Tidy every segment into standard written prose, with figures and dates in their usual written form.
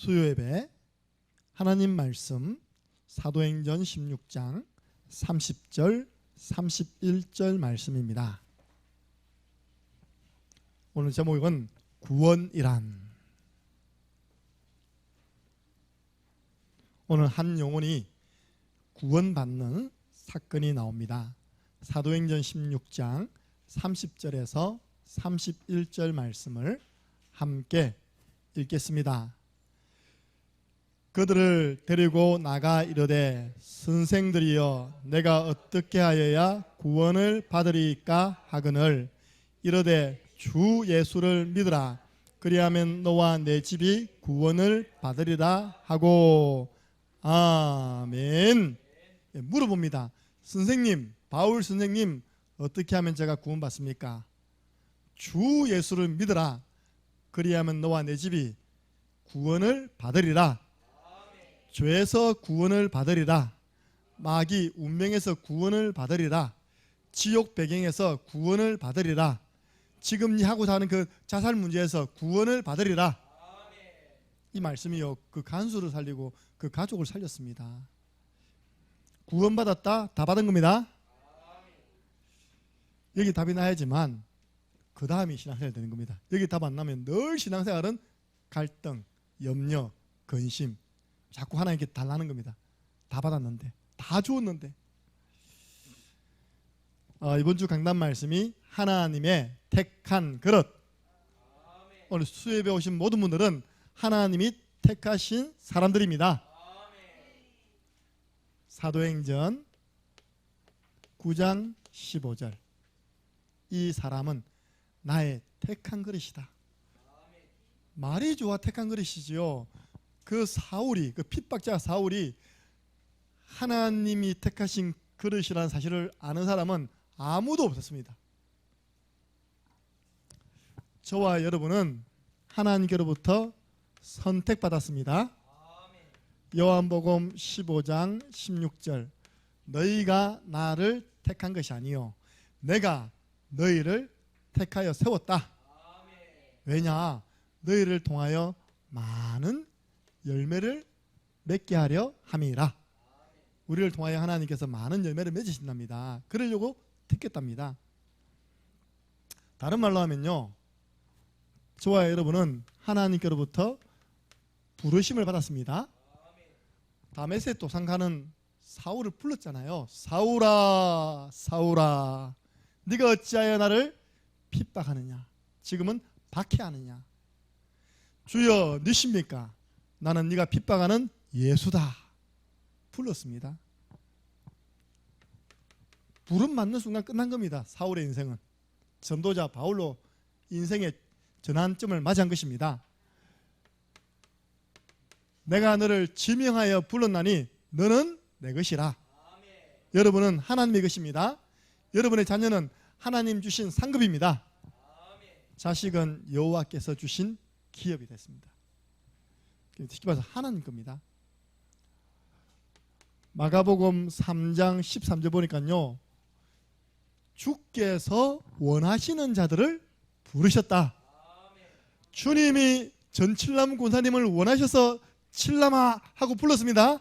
수요예배 하나님 말씀 사도행전 16장 30절 31절 말씀입니다. 오늘 제목은 구원이란. 오늘 한 영혼이 구원받는 사건이 나옵니다. 사도행전 16장 30절에서 31절 말씀을 함께 읽겠습니다. 그들을 데리고 나가 이르되 선생들이여 내가 어떻게 하여야 구원을 받으리까 하거늘 이르되 주 예수를 믿으라 그리하면 너와 내 집이 구원을 받으리라 하고 아멘. 물어봅니다. 선생님, 바울 선생님, 어떻게 하면 제가 구원받습니까? 주 예수를 믿으라 그리하면 너와 내 집이 구원을 받으리라. 죄에서 구원을 받으리라. 마귀 운명에서 구원을 받으리라. 지옥 배경에서 구원을 받으리라. 지금 니 하고자 하는 그 자살 문제에서 구원을 받으리라. 이 말씀이요, 그 간수를 살리고 그 가족을 살렸습니다. 구원받았다, 다 받은 겁니다. 여기 답이 나야지만 그 다음이 신앙생활이 되는 겁니다. 여기 답 안 나면 늘 신앙생활은 갈등, 염려, 근심, 자꾸 하나님께 달라는 겁니다. 다 받았는데, 다 주었는데. 이번 주 강단 말씀이 하나님의 택한 그릇. 오늘 수요예배 오신 모든 분들은 하나님이 택하신 사람들입니다. 사도행전 9장 15절. 이 사람은 나의 택한 그릇이다. 말이 좋아 택한 그릇이지요. 그 사울이, 그 핍박자 사울이 하나님이 택하신 그릇이라는 사실을 아는 사람은 아무도 없었습니다. 저와 여러분은 하나님께로부터 선택받았습니다. 요한복음 15장 16절. 너희가 나를 택한 것이 아니요 내가 너희를 택하여 세웠다. 왜냐? 너희를 통하여 많은 열매를 맺게 하려 함이라. 우리를 통하여 하나님께서 많은 열매를 맺으신답니다. 그러려고 택했답니다. 다른 말로 하면요, 저와 여러분은 하나님께로부터 부르심을 받았습니다. 다메섹 도상 가는 사울을 불렀잖아요. 사울아, 사울아, 네가 어찌하여 나를 핍박하느냐, 지금은 박해하느냐. 주여, 누십니까? 나는 네가 핍박하는 예수다. 불렀습니다. 부름 맞는 순간 끝난 겁니다. 사울의 인생은 전도자 바울로 인생의 전환점을 맞이한 것입니다. 내가 너를 지명하여 불렀나니 너는 내 것이라. 여러분은 하나님의 것입니다. 여러분의 자녀는 하나님 주신 상급입니다. 자식은 여호와께서 주신 기업이 됐습니다. 특히 봐서 하나님 겁니다. 마가복음 3장 13절 보니까요, 주께서 원하시는 자들을 부르셨다. 주님이 전칠남 권사님을 원하셔서 칠남아 하고 불렀습니다.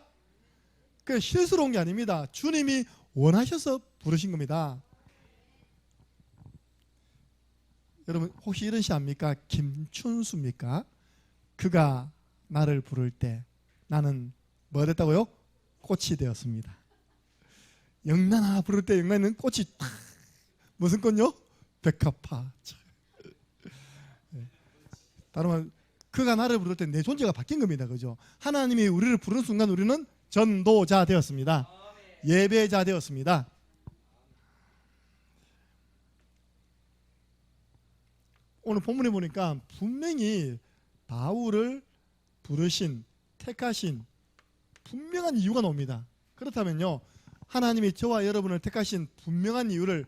그 실수로운 게 아닙니다. 주님이 원하셔서 부르신 겁니다. 여러분 혹시 이런 시 압니까? 김춘수입니까? 그가 나를 부를 때 나는 뭐가 됐다고요? 꽃이 되었습니다. 영란아 부를 때 영란이는 꽃이 탁, 무슨 꽃요? 백합화. 다른 말, 그가 나를 부를 때 내 존재가 바뀐 겁니다. 그죠? 하나님이 우리를 부르는 순간 우리는 전도자 되었습니다. 예배자 되었습니다. 오늘 본문에 보니까 분명히 바울을 부르신, 택하신 분명한 이유가 나옵니다. 그렇다면요, 하나님이 저와 여러분을 택하신 분명한 이유를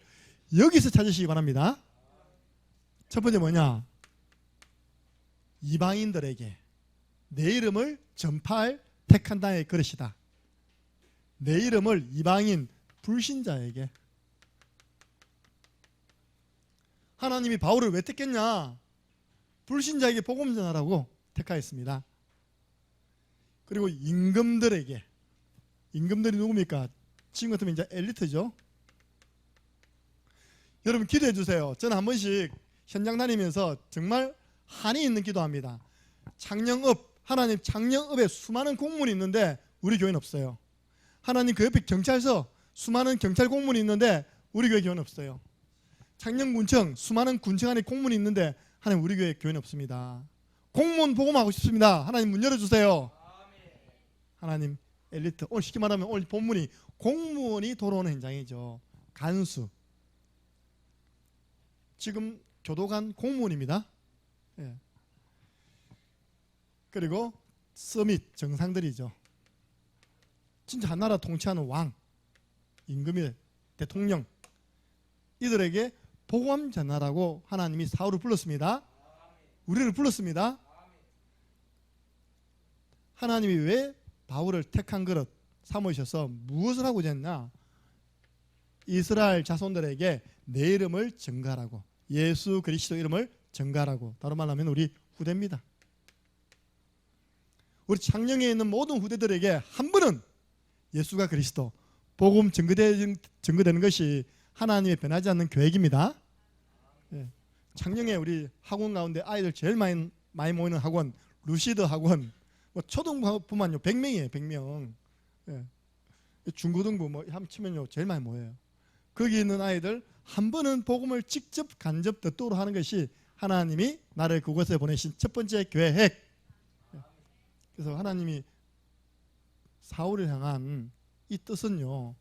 여기서 찾으시기 바랍니다. 첫 번째 뭐냐? 이방인들에게 내 이름을 전파할 택한 자의 그릇이다. 내 이름을 이방인 불신자에게. 하나님이 바울을 왜 택했냐? 불신자에게 복음 전하라고 택하였습니다. 그리고 임금들에게, 임금들이 누굽니까? 지금 같으면 이제 엘리트죠. 여러분 기도해 주세요. 저는 한 번씩 현장 다니면서 정말 한이 있는 기도합니다. 창녕읍, 하나님 창녕읍에 수많은 공무원이 있는데 우리 교회는 없어요. 하나님 그 옆에 경찰서, 수많은 경찰 공무원이 있는데 우리 교회 교회는 없어요. 창녕군청, 수많은 군청 안에 공무원이 있는데 하나님 우리 교회 교회는 없습니다. 공무원 복음하고 싶습니다. 하나님 문 열어주세요. 하나님 엘리트, 오늘 쉽게 말하면 오늘 본문이 공무원이 돌아오는 현장이죠. 간수, 지금 교도관 공무원입니다. 예. 그리고 서밋 정상들이죠. 진짜 한 나라 통치하는 왕, 임금이 대통령, 이들에게 복음 전하라고 하나님이 사울을 불렀습니다. 우리를 불렀습니다. 하나님이 왜 바울을 택한 그릇 삼으셔서 무엇을 하고자 했나? 이스라엘 자손들에게 내 이름을 전가하라고, 예수 그리스도 이름을 전가하라고, 다른 말로 하면 우리 후대입니다. 우리 창녕에 있는 모든 후대들에게 한 번은 예수가 그리스도, 복음 증거되는 것이 하나님의 변하지 않는 계획입니다. 예. 창녕에 우리 학원 가운데 아이들 제일 많이 모이는 학원, 루시드 학원, 뭐 초등부만요 100명이에요. 100명. 예. 중고등부 뭐 합치면요 제일 많이 모여요. 거기 있는 아이들 한 번은 복음을 직접 간접 듣도록 하는 것이 하나님이 나를 그곳에 보내신 첫 번째 계획. 그래서 하나님이 사울을 향한 이 뜻은요,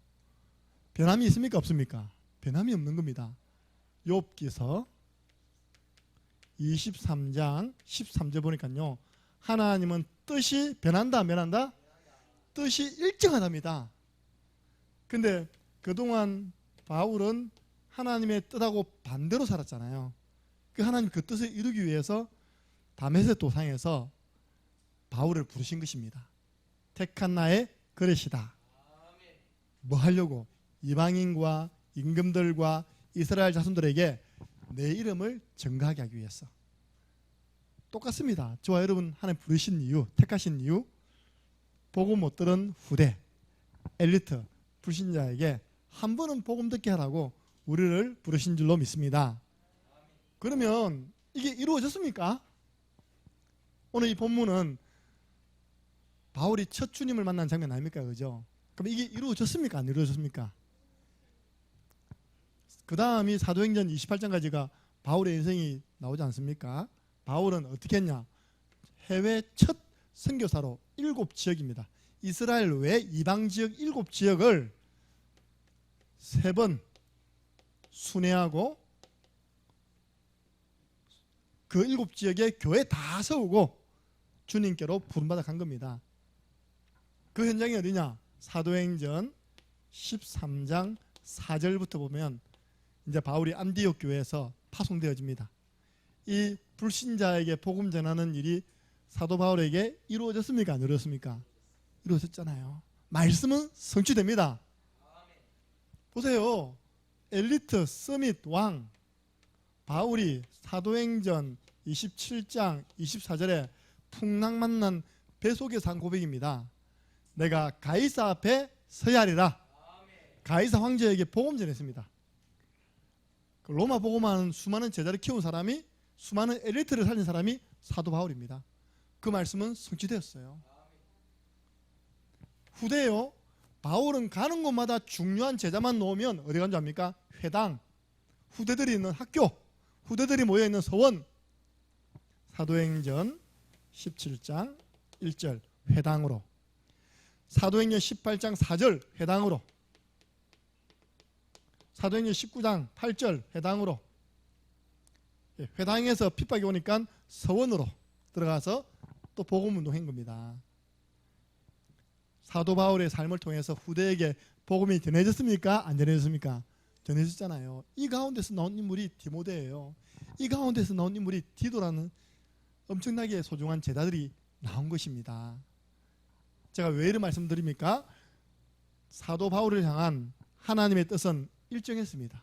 변함이 있습니까 없습니까? 변함이 없는 겁니다. 욥기서 23장 13절 보니까요, 하나님은 뜻이 변한다 변한다? 뜻이 일정하답니다. 근데 그동안 바울은 하나님의 뜻하고 반대로 살았잖아요. 그 하나님 그 뜻을 이루기 위해서 다메섹 도상에서 바울을 부르신 것입니다. 택한 나의 그릇이다. 뭐 하려고? 이방인과 임금들과 이스라엘 자손들에게 내 이름을 전가하게 하기 위해서. 똑같습니다. 저와 여러분 하나님 부르신 이유, 택하신 이유, 복음 못 들은 후대, 엘리트, 불신자에게 한 번은 복음 듣게 하라고 우리를 부르신 줄로 믿습니다. 그러면 이게 이루어졌습니까? 오늘 이 본문은 바울이 첫 주님을 만난 장면 아닙니까? 그죠? 그럼 이게 이루어졌습니까? 안 이루어졌습니까? 그 다음이 사도행전 28장까지가 바울의 인생이 나오지 않습니까? 바울은 어떻게 했냐? 해외 첫 선교사로 7지역입니다. 이스라엘 외 이방지역 7지역을 3번 순회하고 그 7지역에 교회 다 세우고 주님께로 부름받아 간 겁니다. 그 현장이 어디냐? 사도행전 13장 4절부터 보면 이제 바울이 안디옥 교회에서 파송되어집니다. 이 불신자에게 복음 전하는 일이 사도 바울에게 이루어졌습니까? 안 이루어졌습니까? 이루어졌잖아요. 말씀은 성취됩니다. 보세요. 엘리트, 서밋, 왕 바울이 사도행전 27장 24절에 풍랑만난 배 속에서 한 고백입니다. 내가 가이사 앞에 서야 하리라. 가이사 황제에게 복음 전했습니다. 로마 복음하는 수많은 제자를 키운 사람이, 수많은 엘리트를 살린 사람이 사도 바울입니다. 그 말씀은 성취되었어요. 후대요. 바울은 가는 곳마다 중요한 제자만 놓으면 어디 간 줄 압니까? 회당, 후대들이 있는 학교, 후대들이 모여있는 서원. 사도행전 17장 1절 회당으로, 사도행전 18장 4절 회당으로, 사도행전 19장 8절 회당으로, 회당에서 핍박이 오니까 서원으로 들어가서 또 복음운동한 겁니다. 사도 바울의 삶을 통해서 후대에게 복음이 전해졌습니까? 안 전해졌습니까? 전해졌잖아요. 이 가운데서 나온 인물이 디모데예요. 이 가운데서 나온 인물이 디도라는 엄청나게 소중한 제자들이 나온 것입니다. 제가 왜 이런 말씀드립니까? 사도 바울을 향한 하나님의 뜻은 일정했습니다.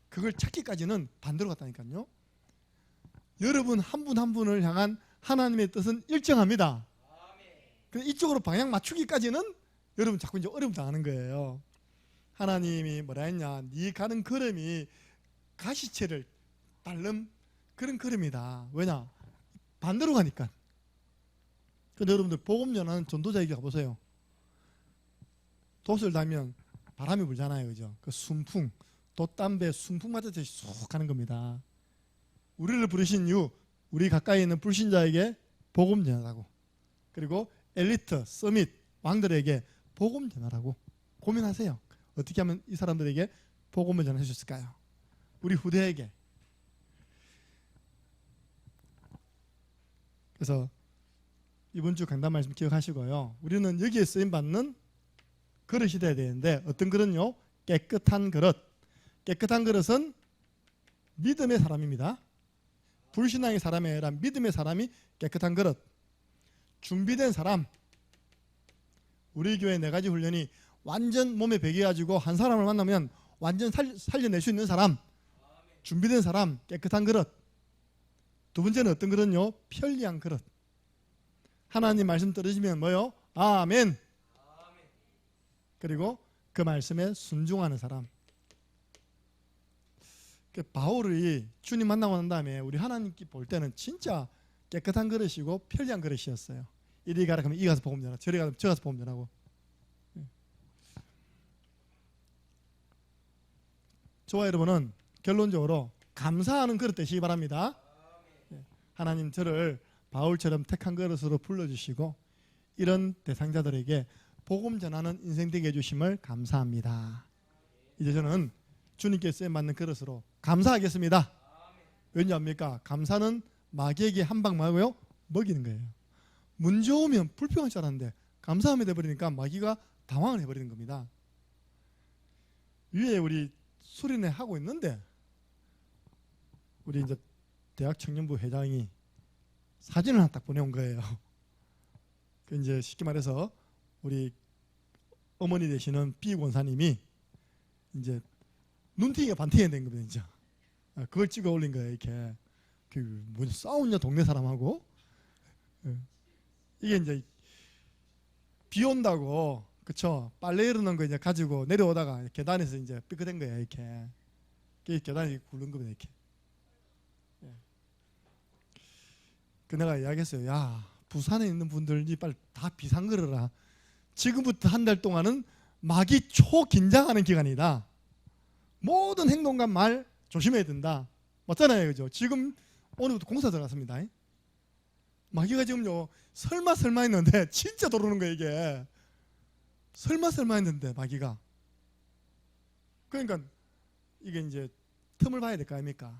그걸 찾기까지는 반대로 갔다니까요. 여러분 한 분 한 분을 향한 하나님의 뜻은 일정합니다. 근데 이쪽으로 방향 맞추기까지는 여러분 자꾸 이제 어려움 당하는 거예요. 하나님이 뭐라 했냐? 네 가는 걸음이 가시체를 밟는 그런 걸음이다. 왜냐? 반대로 가니까. 근데 여러분들 복음 전하는 전도자에게 가보세요. 돛을 달면 바람이 불잖아요, 그죠? 그 순풍, 돛담배 순풍 맞듯이 쑥 가는 겁니다. 우리를 부르신 이유, 우리 가까이 있는 불신자에게 복음 전하라고. 그리고 엘리트, 서밋, 왕들에게 복음 전하라고. 고민하세요. 어떻게 하면 이 사람들에게 복음을 전할 수 있을까요? 우리 후대에게. 그래서 이번 주 강단 말씀 기억하시고요. 우리는 여기에 쓰임받는 그릇이 돼야 되는데 어떤 그릇요? 깨끗한 그릇. 깨끗한 그릇은 믿음의 사람입니다. 불신앙의 사람이 아니라 믿음의 사람이 깨끗한 그릇. 준비된 사람. 우리 교회 4가지 훈련이 완전 몸에 배겨가지고 한 사람을 만나면 완전 살려낼 수 있는 사람. 준비된 사람, 깨끗한 그릇. 두 번째는 어떤 그릇요? 편리한 그릇. 하나님 말씀 들으시면 뭐요? 아멘. 그리고 그 말씀에 순종하는 사람. 바울이 주님 만나고 난 다음에 우리 하나님께 볼 때는 진짜 깨끗한 그릇이고 편리한 그릇이었어요. 이리 가라 그러면 이 가서 복음 전하고 저리 가면 저 가서 복음 전하고. 저와 여러분은 결론적으로 감사하는 그릇 되시기 바랍니다. 하나님 저를 바울처럼 택한 그릇으로 불러주시고 이런 대상자들에게 복음 전하는 인생 되게 해주심을 감사합니다. 이제 저는 주님께 쓰임받는 그릇으로 감사하겠습니다. 왜냐합니까? 감사는 마귀에게 한 방 말고요 먹이는 거예요. 문제 오면 불평할 줄 알았는데 감사함이 돼버리니까 마귀가 당황을 해버리는 겁니다. 위에 우리 수련회 하고 있는데 우리 이제 대학 청년부 회장이 사진을 하나 딱 보내온 거예요. 그 이제 쉽게 말해서 우리 어머니 되시는 비 권사님이 이제 눈팅이가 반팅이 된 겁니다. 이제 그걸 찍어 올린 거예요. 이렇게 그 뭐 싸우냐 동네 사람하고. 이게 이제 비 온다고 그쵸 빨래 이러는 거 이제 가지고 내려오다가 계단에서 이제 삐끗된 거예요. 이렇게 계단이 굴른 겁니다. 이렇게. 그 내가 이야기했어요. 야 부산에 있는 분들이 빨리 다 비상 걸어라. 지금부터 한 달 동안은 마귀 초긴장하는 기간이다. 모든 행동과 말 조심해야 된다. 맞잖아요, 그죠? 지금 오늘부터 공사 들어갔습니다. 마귀가 지금요 설마 했는데 진짜 들어오는 거예요. 이게 설마 했는데 마귀가. 그러니까 이게 이제 틈을 봐야 될 거 아닙니까?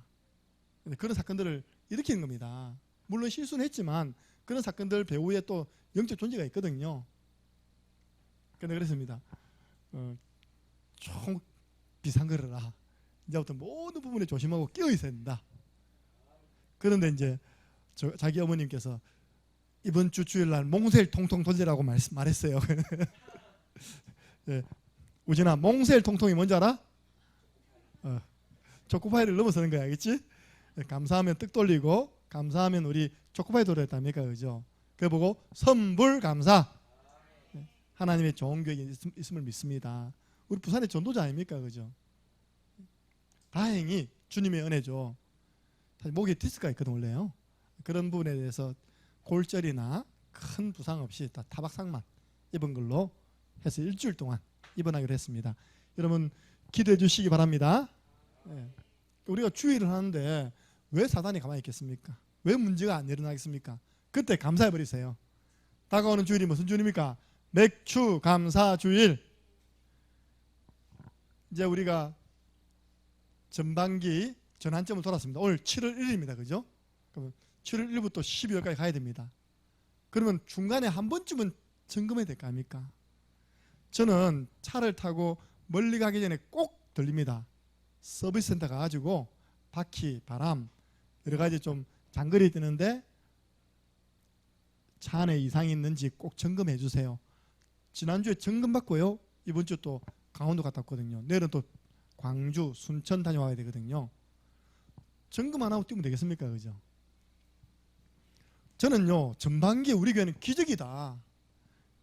그런 사건들을 일으키는 겁니다. 물론 실수는 했지만 그런 사건들 배후에 또 영적 존재가 있거든요. 근데 그랬습니다. 총 비상거려라. 이제부터 모든 부분에 조심하고 끼어 있어야 된다. 그런데 이제 자기 어머님께서 이번 주 주일날 몽쉘 통통 돌리라고 말했어요. 네. 우진아, 몽쉘 통통이 뭔지 알아? 초코파이를 넘어서는 거야, 알겠지? 네, 감사하면 뜻 돌리고, 감사하면 우리 초코파이 돌렸답니까, 그죠? 그거 보고 선불 감사. 네. 하나님의 좋은 계획이 있음을 믿습니다. 우리 부산의 전도자 아닙니까, 그죠? 다행히 주님의 은혜죠. 사실 목에 디스크가 있거든 원래요. 그런 부분에 대해서 골절이나 큰 부상 없이 다 타박상만 입은 걸로 해서 일주일 동안 입원하기로 했습니다. 여러분 기도해 주시기 바랍니다. 네. 우리가 주의를 하는데 왜 사단이 가만히 있겠습니까? 왜 문제가 안 일어나겠습니까? 그때 감사해 버리세요. 다가오는 주일이 무슨 주일입니까? 맥주 감사 주일. 이제 우리가 전반기 전환점을 돌았습니다. 오늘 7월 1일입니다. 그죠? 그러면 7월 1일부터 12월까지 가야 됩니다. 그러면 중간에 한 번쯤은 점검해야 될 거 아닙니까? 저는 차를 타고 멀리 가기 전에 꼭 들립니다. 서비스 센터 가가지고 바퀴, 바람 여러 가지 좀 장거리 뛰는데 차 안에 이상이 있는지 꼭 점검해 주세요. 지난주에 점검 받고요. 이번 주 또 강원도 갔다 왔거든요. 내일은 또 광주, 순천 다녀와야 되거든요. 점검 안 하고 뛰면 되겠습니까? 그죠? 저는요, 전반기에 우리 교회는 기적이다.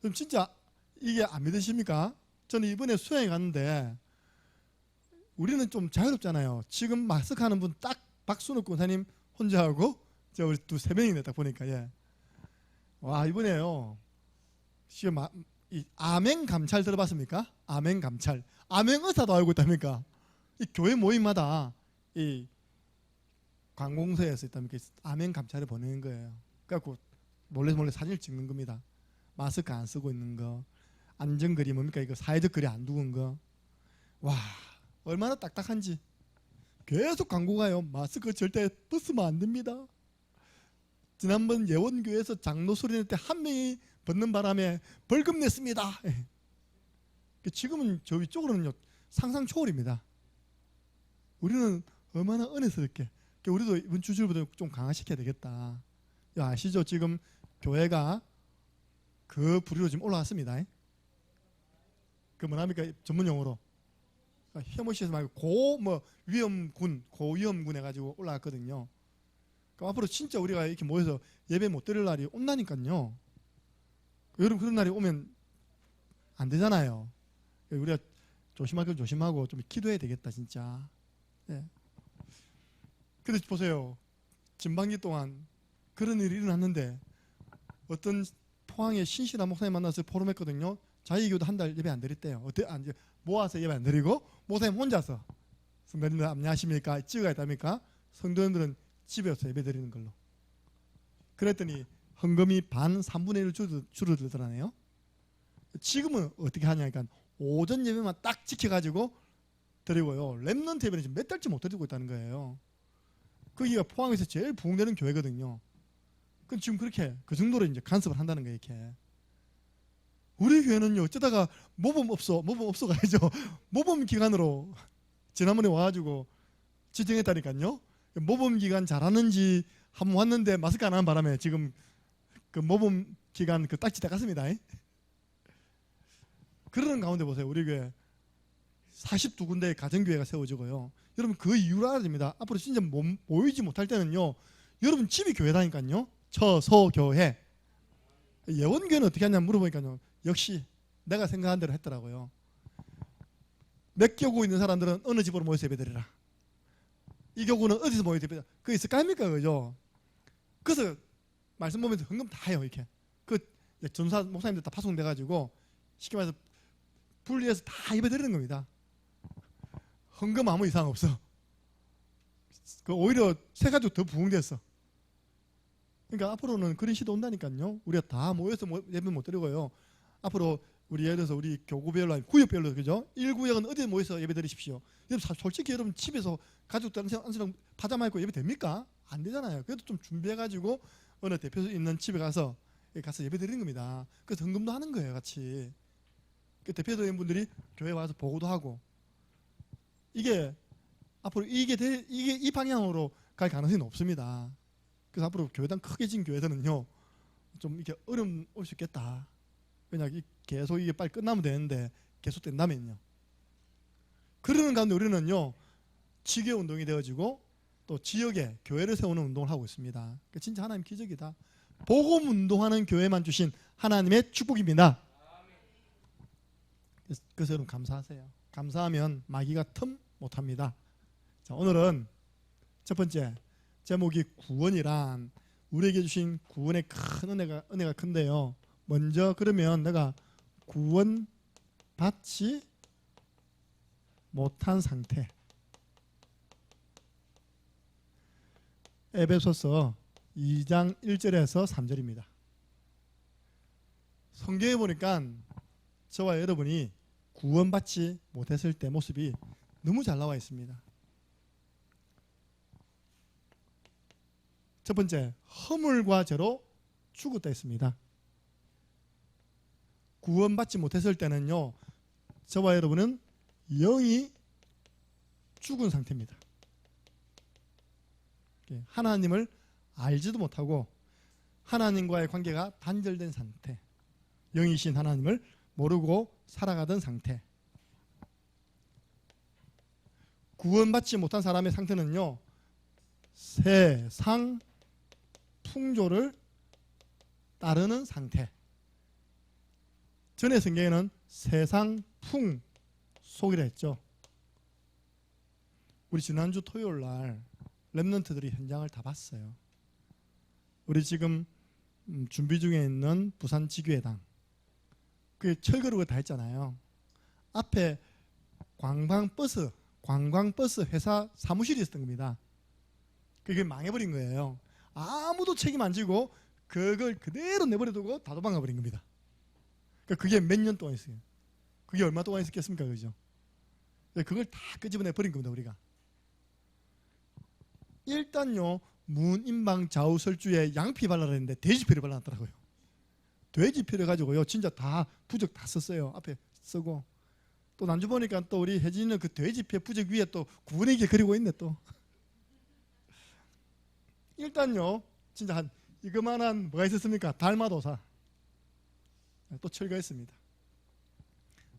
그럼 진짜 이게 안 믿으십니까? 저는 이번에 수양에 갔는데 우리는 좀 자유롭잖아요. 지금 마스크 하는 분 딱 박순욱 권사님 혼자 하고 저 우리 두 세 명이네 딱 보니까 예. 와 이번에요. 지금 이 아멘 감찰 들어봤습니까? 아멘 감찰. 아멘 의사도 알고 있답니까? 이 교회 모임마다 이 관공서에서 있답니까? 아멘 감찰을 보내는 거예요. 그래갖고 몰래 사진을 찍는 겁니다. 마스크 안 쓰고 있는 거, 안전거리 뭡니까? 이거 사회적 거리 안 두는 거. 와 얼마나 딱딱한지. 계속 광고가요. 마스크 절대 벗으면 안 됩니다. 지난번 예원교회에서 장로 소리 낼 때 한 명이 벗는 바람에 벌금 냈습니다. 지금은 저 위쪽으로는요 상상 초월입니다. 우리는 얼마나 은혜스럽게. 우리도 이번 주주부터 좀 강화시켜야 되겠다. 아시죠? 지금 교회가 그 부류로 지금 올라왔습니다. 그 뭐랍니까? 전문 용어로 혐오시에서 말고 고위험군 해가지고 올라왔거든요. 그럼 앞으로 진짜 우리가 이렇게 모여서 예배 못 드릴 날이 온다니까요. 여러분 그런 날이 오면 안 되잖아요. 우리가 조심하고 좀 기도해야 되겠다 진짜. 예. 그래서 보세요. 진방기 동안 그런 일이 일어났는데 어떤 포항의 신실한 목사님 만나서 포럼했거든요. 자기 교도 한 달 예배 안 드렸대요. 모아서 예배 안 드리고 목사님 혼자서 성도님들 안녕하십니까 찍어야 됩니까? 성도님들은 집에서 예배 드리는 걸로. 그랬더니 헌금이 반 3분의 1 줄어들더라네요. 지금은 어떻게 하냐니까 오전 예배만 딱 지켜가지고 드리고요. 렘넌트 예배는 지금 몇 달째 못 드리고 있다는 거예요. 거기가 포항에서 제일 부흥되는 교회거든요. 그럼 지금 그렇게 그 정도로 이제 간섭을 한다는 거예요. 이렇게. 우리 교회는요 어쩌다가 모범 없어 가야죠. 모범 기간으로 지난번에 와가지고 지정했다니까요. 모범 기간 잘하는지 한번 왔는데 마스크 안 하는 바람에 지금 그 모범 기간 그 딱지 다 갔습니다. 그러는 가운데 보세요. 우리 교회 42군데의 가정교회가 세워지고요. 여러분 그 이유를 알아야 됩니다. 앞으로 진짜 모이지 못할 때는요. 여러분 집이 교회다니까요. 처소교회. 예원교회는 어떻게 하냐 물어보니까요. 역시 내가 생각한 대로 했더라고요. 몇 교구 있는 사람들은 어느 집으로 모여서 예배드리라. 이 교구는 어디서 모여서 예배드리라. 그게 있을까 합니까? 그죠? 그래서 말씀 보면서 헌금 다 해요. 이렇게. 그 전사 목사님들 다 파송돼가지고 쉽게 말해서 분리해서 다 예배드리는 겁니다. 헌금 아무 이상 없어. 그 오히려 새 가족 더 부흥됐어. 그러니까 앞으로는 그런 시도 온다니까요. 우리가 다 모여서 예배 못 드리고요. 앞으로 우리 예를 들어서 우리 교구별로 아니면 구역별로 그죠? 1구역은 어디에 모여서 예배 드리십시오. 여러분 솔직히 여러분 집에서 가족들 안수랑 파자마 입고 예배 됩니까? 안 되잖아요. 그래도 좀 준비해가지고 어느 대표 있는 집에 가서 예배 드리는 겁니다. 그래서 헌금도 하는 거예요, 같이. 그 대표적인 분들이 교회 와서 보고도 하고. 이게 앞으로 이 방향으로 갈 가능성이 없습니다. 그래서 앞으로 교회당 크게 진 교회들은요, 좀 이렇게 어려움 올 수 있겠다. 왜냐하면 계속 이게 빨리 끝나면 되는데 계속 된다면요. 그러는 가운데 우리는요, 지교 운동이 되어지고 또 지역에 교회를 세우는 운동을 하고 있습니다. 그러니까 진짜 하나님 기적이다. 복음 운동하는 교회만 주신 하나님의 축복입니다. 그래서 여러분 감사하세요. 감사하면 마귀가 틈 못합니다. 자, 오늘은 첫 번째 제목이 구원이란 우리에게 주신 구원의 큰 은혜가 큰데요. 먼저 그러면 내가 구원받지 못한 상태. 에베소서 2장 1절에서 3절입니다. 성경에 보니까 저와 여러분이 구원받지 못했을 때 모습이 너무 잘 나와 있습니다. 첫 번째, 허물과 죄로 죽었다 했습니다. 구원받지 못했을 때는요, 저와 여러분은 영이 죽은 상태입니다. 하나님을 알지도 못하고 하나님과의 관계가 단절된 상태, 영이신 하나님을 모르고 살아가던 상태. 구원받지 못한 사람의 상태는요, 세상 풍조를 따르는 상태. 전에 성경에는 세상 풍속이라 했죠. 우리 지난주 토요일 날 렘넌트들이 현장을 다 봤어요. 우리 지금 준비 중에 있는 부산 지교회당, 그 철거를 다 했잖아요. 앞에 관광버스 회사 사무실이 있었던 겁니다. 그게 망해버린 거예요. 아무도 책임 안 지고 그걸 그대로 내버려두고 다 도망가 버린 겁니다. 그러니까 그게 몇 년 동안 있어요. 그게 얼마 동안 있었겠습니까? 그죠? 그걸 다 끄집어내 버린 겁니다. 우리가 일단요, 문인방 좌우설주에 양피 발라라 했는데 돼지피를 발라놨더라고요. 돼지피를 가지고요 진짜 다 부적 다 썼어요. 앞에 쓰고 또 난주 보니까 또 우리 혜진이는 그 돼지피 부적 위에 또 구분이게 그리고 있네. 또 일단요 진짜 한 이거만한 뭐가 있었습니까? 달마도사 또 철거했습니다.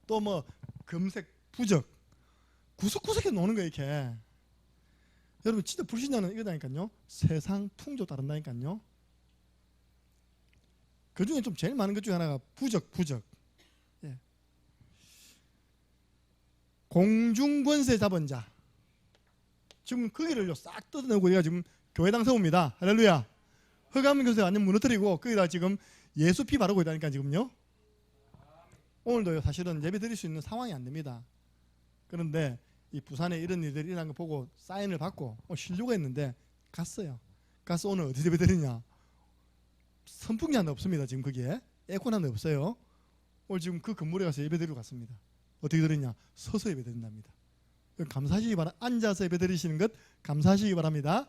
또 뭐 금색 부적 구석구석에 노는 거 이렇게. 여러분 진짜 불신자는 이거다니까요. 세상 풍조 따른다니까요. 그 중에 좀 제일 많은 것 중에 하나가 부적. 예. 공중권세 잡은 자. 지금 거기를요 싹 뜯어내고 우리가 지금 교회당 세웁니다. 할렐루야. 허가하면 교세 완전 무너뜨리고 거기다 지금 예수 피 바르고 있다니까 지금요. 오늘도 사실은 예배 드릴 수 있는 상황이 안 됩니다. 그런데 이 부산에 이런 일들이 일어난 거 보고 사인을 받고 신료가 있는데 갔어요. 가서 오늘 어디서 예배 드리냐. 선풍기 하나 없습니다. 지금 거기에 에어컨 하나 없어요. 오늘 지금 그 건물에 가서 예배 드리러 갔습니다. 어떻게 드리냐? 서서 예배 드린답니다. 감사하시기 바랍니다. 앉아서 예배 드리시는 것 감사하시기 바랍니다.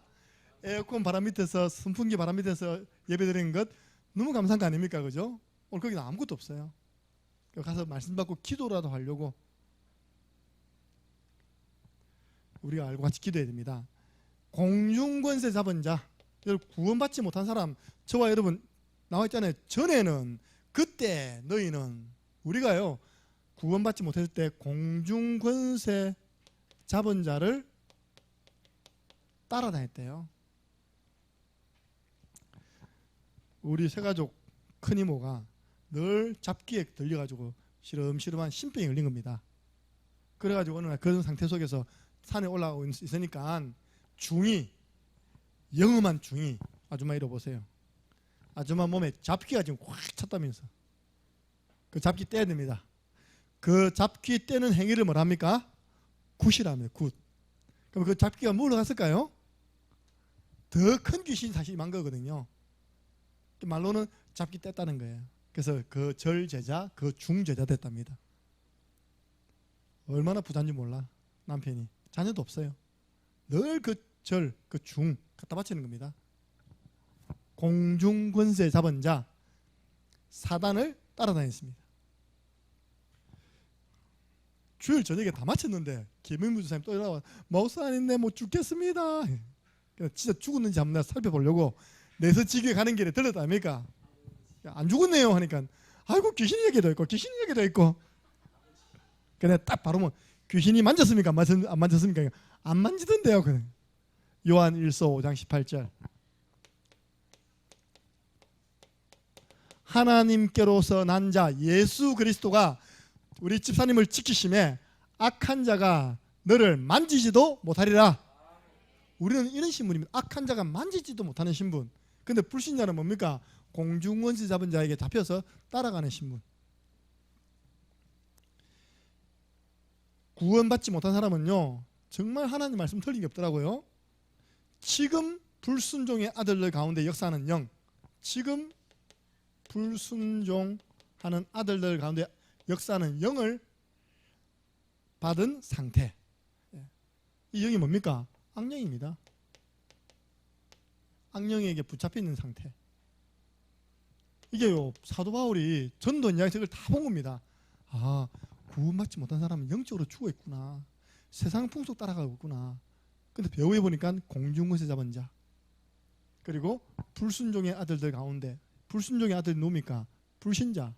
에어컨 바람 밑에서 선풍기 바람 밑에서 예배 드리는 것 너무 감사한 거 아닙니까? 그죠? 오늘 거기는 아무것도 없어요. 가서 말씀 받고 기도라도 하려고 우리가 알고 같이 기도해야 됩니다. 공중권세 잡은 자, 구원받지 못한 사람, 저와 여러분 나와 있잖아요. 전에는 그때 너희는 우리가요 구원받지 못했을 때 공중권세 잡은 자를 따라다녔대요. 우리 새가족 큰 이모가 늘 잡기에 들려가지고 시름시름한 신병이 걸린 겁니다. 그래가지고 어느 날 그런 상태 속에서 산에 올라오고 있으니까 중이, 영험한 중이, 아줌마 이리 보세요. 아줌마 몸에 잡기가 지금 확 찼다면서. 그 잡기 떼야 됩니다. 그 잡기 떼는 행위를 뭐라 합니까? 굿이랍니다. 굿. 그럼 그 잡기가 뭘로 갔을까요? 더 큰 귀신이 다시 임한 거거든요. 말로는 잡기 뗐다는 거예요. 그래서 그 절제자, 그 중제자 됐답니다. 얼마나 부자인지 몰라. 남편이 자녀도 없어요. 늘 그 절, 그 중 갖다 바치는 겁니다. 공중권세 잡은 자 사단을 따라다녔습니다. 주일 저녁에 다 마쳤는데 김민무 주사님 또 일어나와 목사님 못 죽겠습니다. 진짜 죽었는지 한번 살펴보려고 내서지교에 가는 길에 들렀다 아닙니까? 안 죽었네요 하니까 아이고 귀신 얘기도 있고 귀신 얘기도 있고. 그래 딱 바로 뭐 귀신이 만졌습니까? 안 만졌습니까? 안 만지던데요. 그래. 요한 1서 5장 18절. 하나님께로서 난 자 예수 그리스도가 우리 집사님을 지키심에 악한 자가 너를 만지지도 못하리라. 우리는 이런 신분입니다. 악한 자가 만지지도 못하는 신분. 근데 불신자는 뭡니까? 공중권세 잡은 자에게 잡혀서 따라가는 신분. 구원받지 못한 사람은요 정말 하나님 말씀 틀린 게 없더라고요. 지금 불순종의 아들들 가운데 역사하는 영, 지금 불순종하는 아들들 가운데 역사하는 영을 받은 상태. 이 영이 뭡니까? 악령입니다. 악령에게 붙잡혀 있는 상태. 이게요 사도 바울이 전도연 이야기를 다 본 겁니다. 아, 구원받지 못한 사람은 영적으로 죽어 있구나. 세상 풍속 따라가고 있구나. 근데 배우해 보니까 공중권세 잡은 자, 그리고 불순종의 아들들 가운데, 불순종의 아들이 누굽니까? 불신자.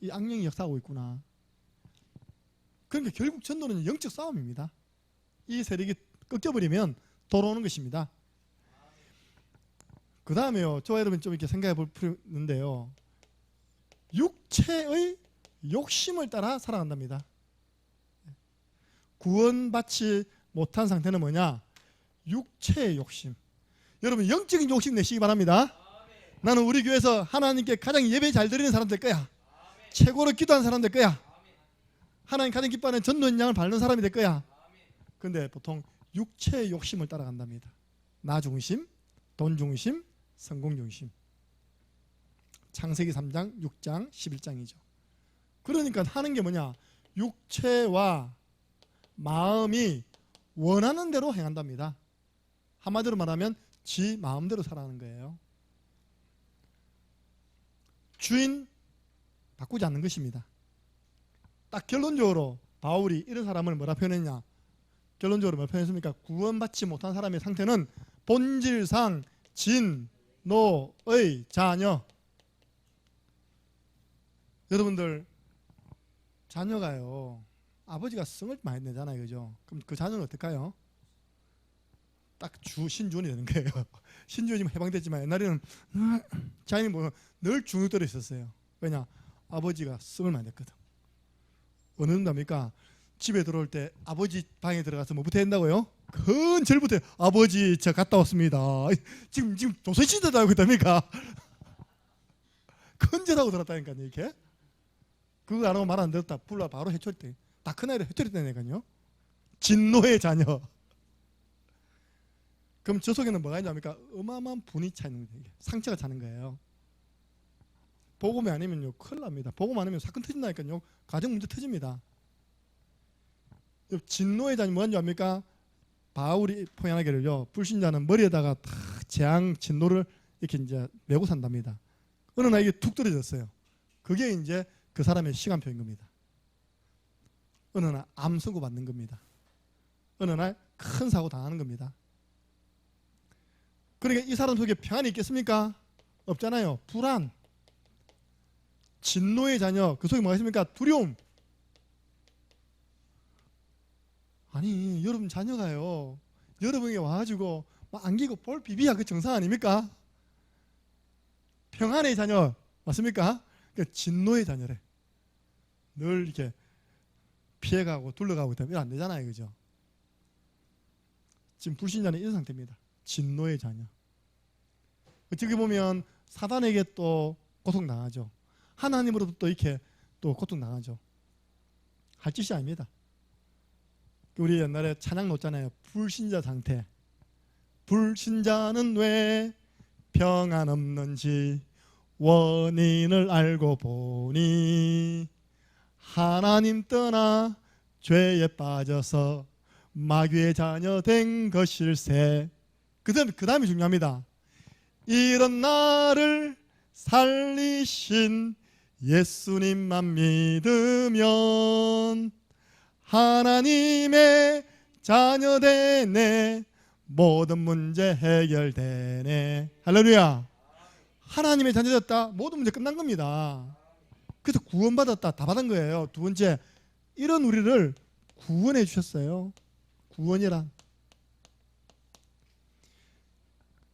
이 악령이 역사하고 있구나. 그러니까 결국 전도는 영적 싸움입니다. 이 세력이 꺾여버리면 돌아오는 것입니다. 그 다음에요, 저와 여러분 좀 이렇게 생각해 볼 필요가 있는데요, 육체의 욕심을 따라 살아간답니다. 구원받지 못한 상태는 뭐냐? 육체의 욕심. 여러분 영적인 욕심 내시기 바랍니다. 나는 우리 교회에서 하나님께 가장 예배 잘 드리는 사람 될 거야. 최고로 기도하는 사람 될 거야. 하나님 가장 기뻐하는 전도인 양을 밟는 사람이 될 거야. 그런데 보통 육체의 욕심을 따라간답니다. 나 중심, 돈 중심, 성공 중심. 창세기 3장, 6장, 11장이죠. 그러니까 하는 게 뭐냐? 육체와 마음이 원하는 대로 행한답니다. 한마디로 말하면 지 마음대로 살아가는 거예요. 주인 바꾸지 않는 것입니다. 딱 결론적으로 바울이 이런 사람을 뭐라 표현했냐? 결론적으로 뭐라 표현했습니까? 구원받지 못한 사람의 상태는 본질상 진노의 자녀. 여러분들 자녀가요, 아버지가 성을 많이 내잖아요, 그죠? 그럼 그 자녀는 어떨까요? 딱 신주원이 되는 거예요. 신주원이 해방됐지만 옛날에는 자녀는 늘 중육대로 있었어요. 왜냐? 아버지가 성을 많이 냈거든. 어느 정도입니까? 집에 들어올 때 아버지 방에 들어가서 뭐부터 한다고요? 큰 절부터 아버지 저 갔다 왔습니다. 지금 조선시대다 하고 있답니까? 큰 절하고 들었다니까요. 이렇게 그거 안 하고 말 안 들었다 불러 바로 해초리 때 다 큰 아이를 해초리 때니까요. 진노의 자녀. 그럼 저 속에는 뭐가 있냐니까 어마어마한 분이 차는 거예요. 상처가 차는 거예요. 복음이 아니면요 큰일 납니다. 복음 아니면 사건 터진다니까요. 가정 문제 터집니다. 진노의 자녀 뭐한지 압니까? 바울이 표현하기를요, 불신자는 머리에다가 탁 재앙 진노를 이렇게 이제 메고 산답니다. 어느 날 이게 툭 떨어졌어요. 그게 이제 그 사람의 시간표인 겁니다. 어느 날 암 선고 받는 겁니다. 어느 날 큰 사고 당하는 겁니다. 그러니까 이 사람 속에 평안이 있겠습니까? 없잖아요. 불안, 진노의 자녀, 그 속에 뭐가 있습니까? 두려움. 아니 여러분 자녀가요, 여러분에게 와가지고 막 안기고 볼 비비야 그 정상 아닙니까? 평안의 자녀 맞습니까? 그러니까 진노의 자녀래. 늘 이렇게 피해가고 둘러가고 있다면 이러면 안 되잖아요, 그죠? 지금 불신자는 이런 상태입니다. 진노의 자녀. 어떻게 보면 사단에게 또 고통당하죠. 하나님으로부터 또 이렇게 또 고통당하죠. 할 짓이 아닙니다. 우리 옛날에 찬양 놓잖아요. 불신자 상태. 불신자는 왜 평안 없는지 원인을 알고 보니 하나님 떠나 죄에 빠져서 마귀의 자녀 된 것일세. 그 다음이 중요합니다. 이런 나를 살리신 예수님만 믿으면 하나님의 자녀 되네, 모든 문제 해결되네. 할렐루야. 하나님의 자녀였다, 모든 문제 끝난 겁니다. 그래서 구원받았다, 다 받은 거예요. 두 번째, 이런 우리를 구원해 주셨어요. 구원이란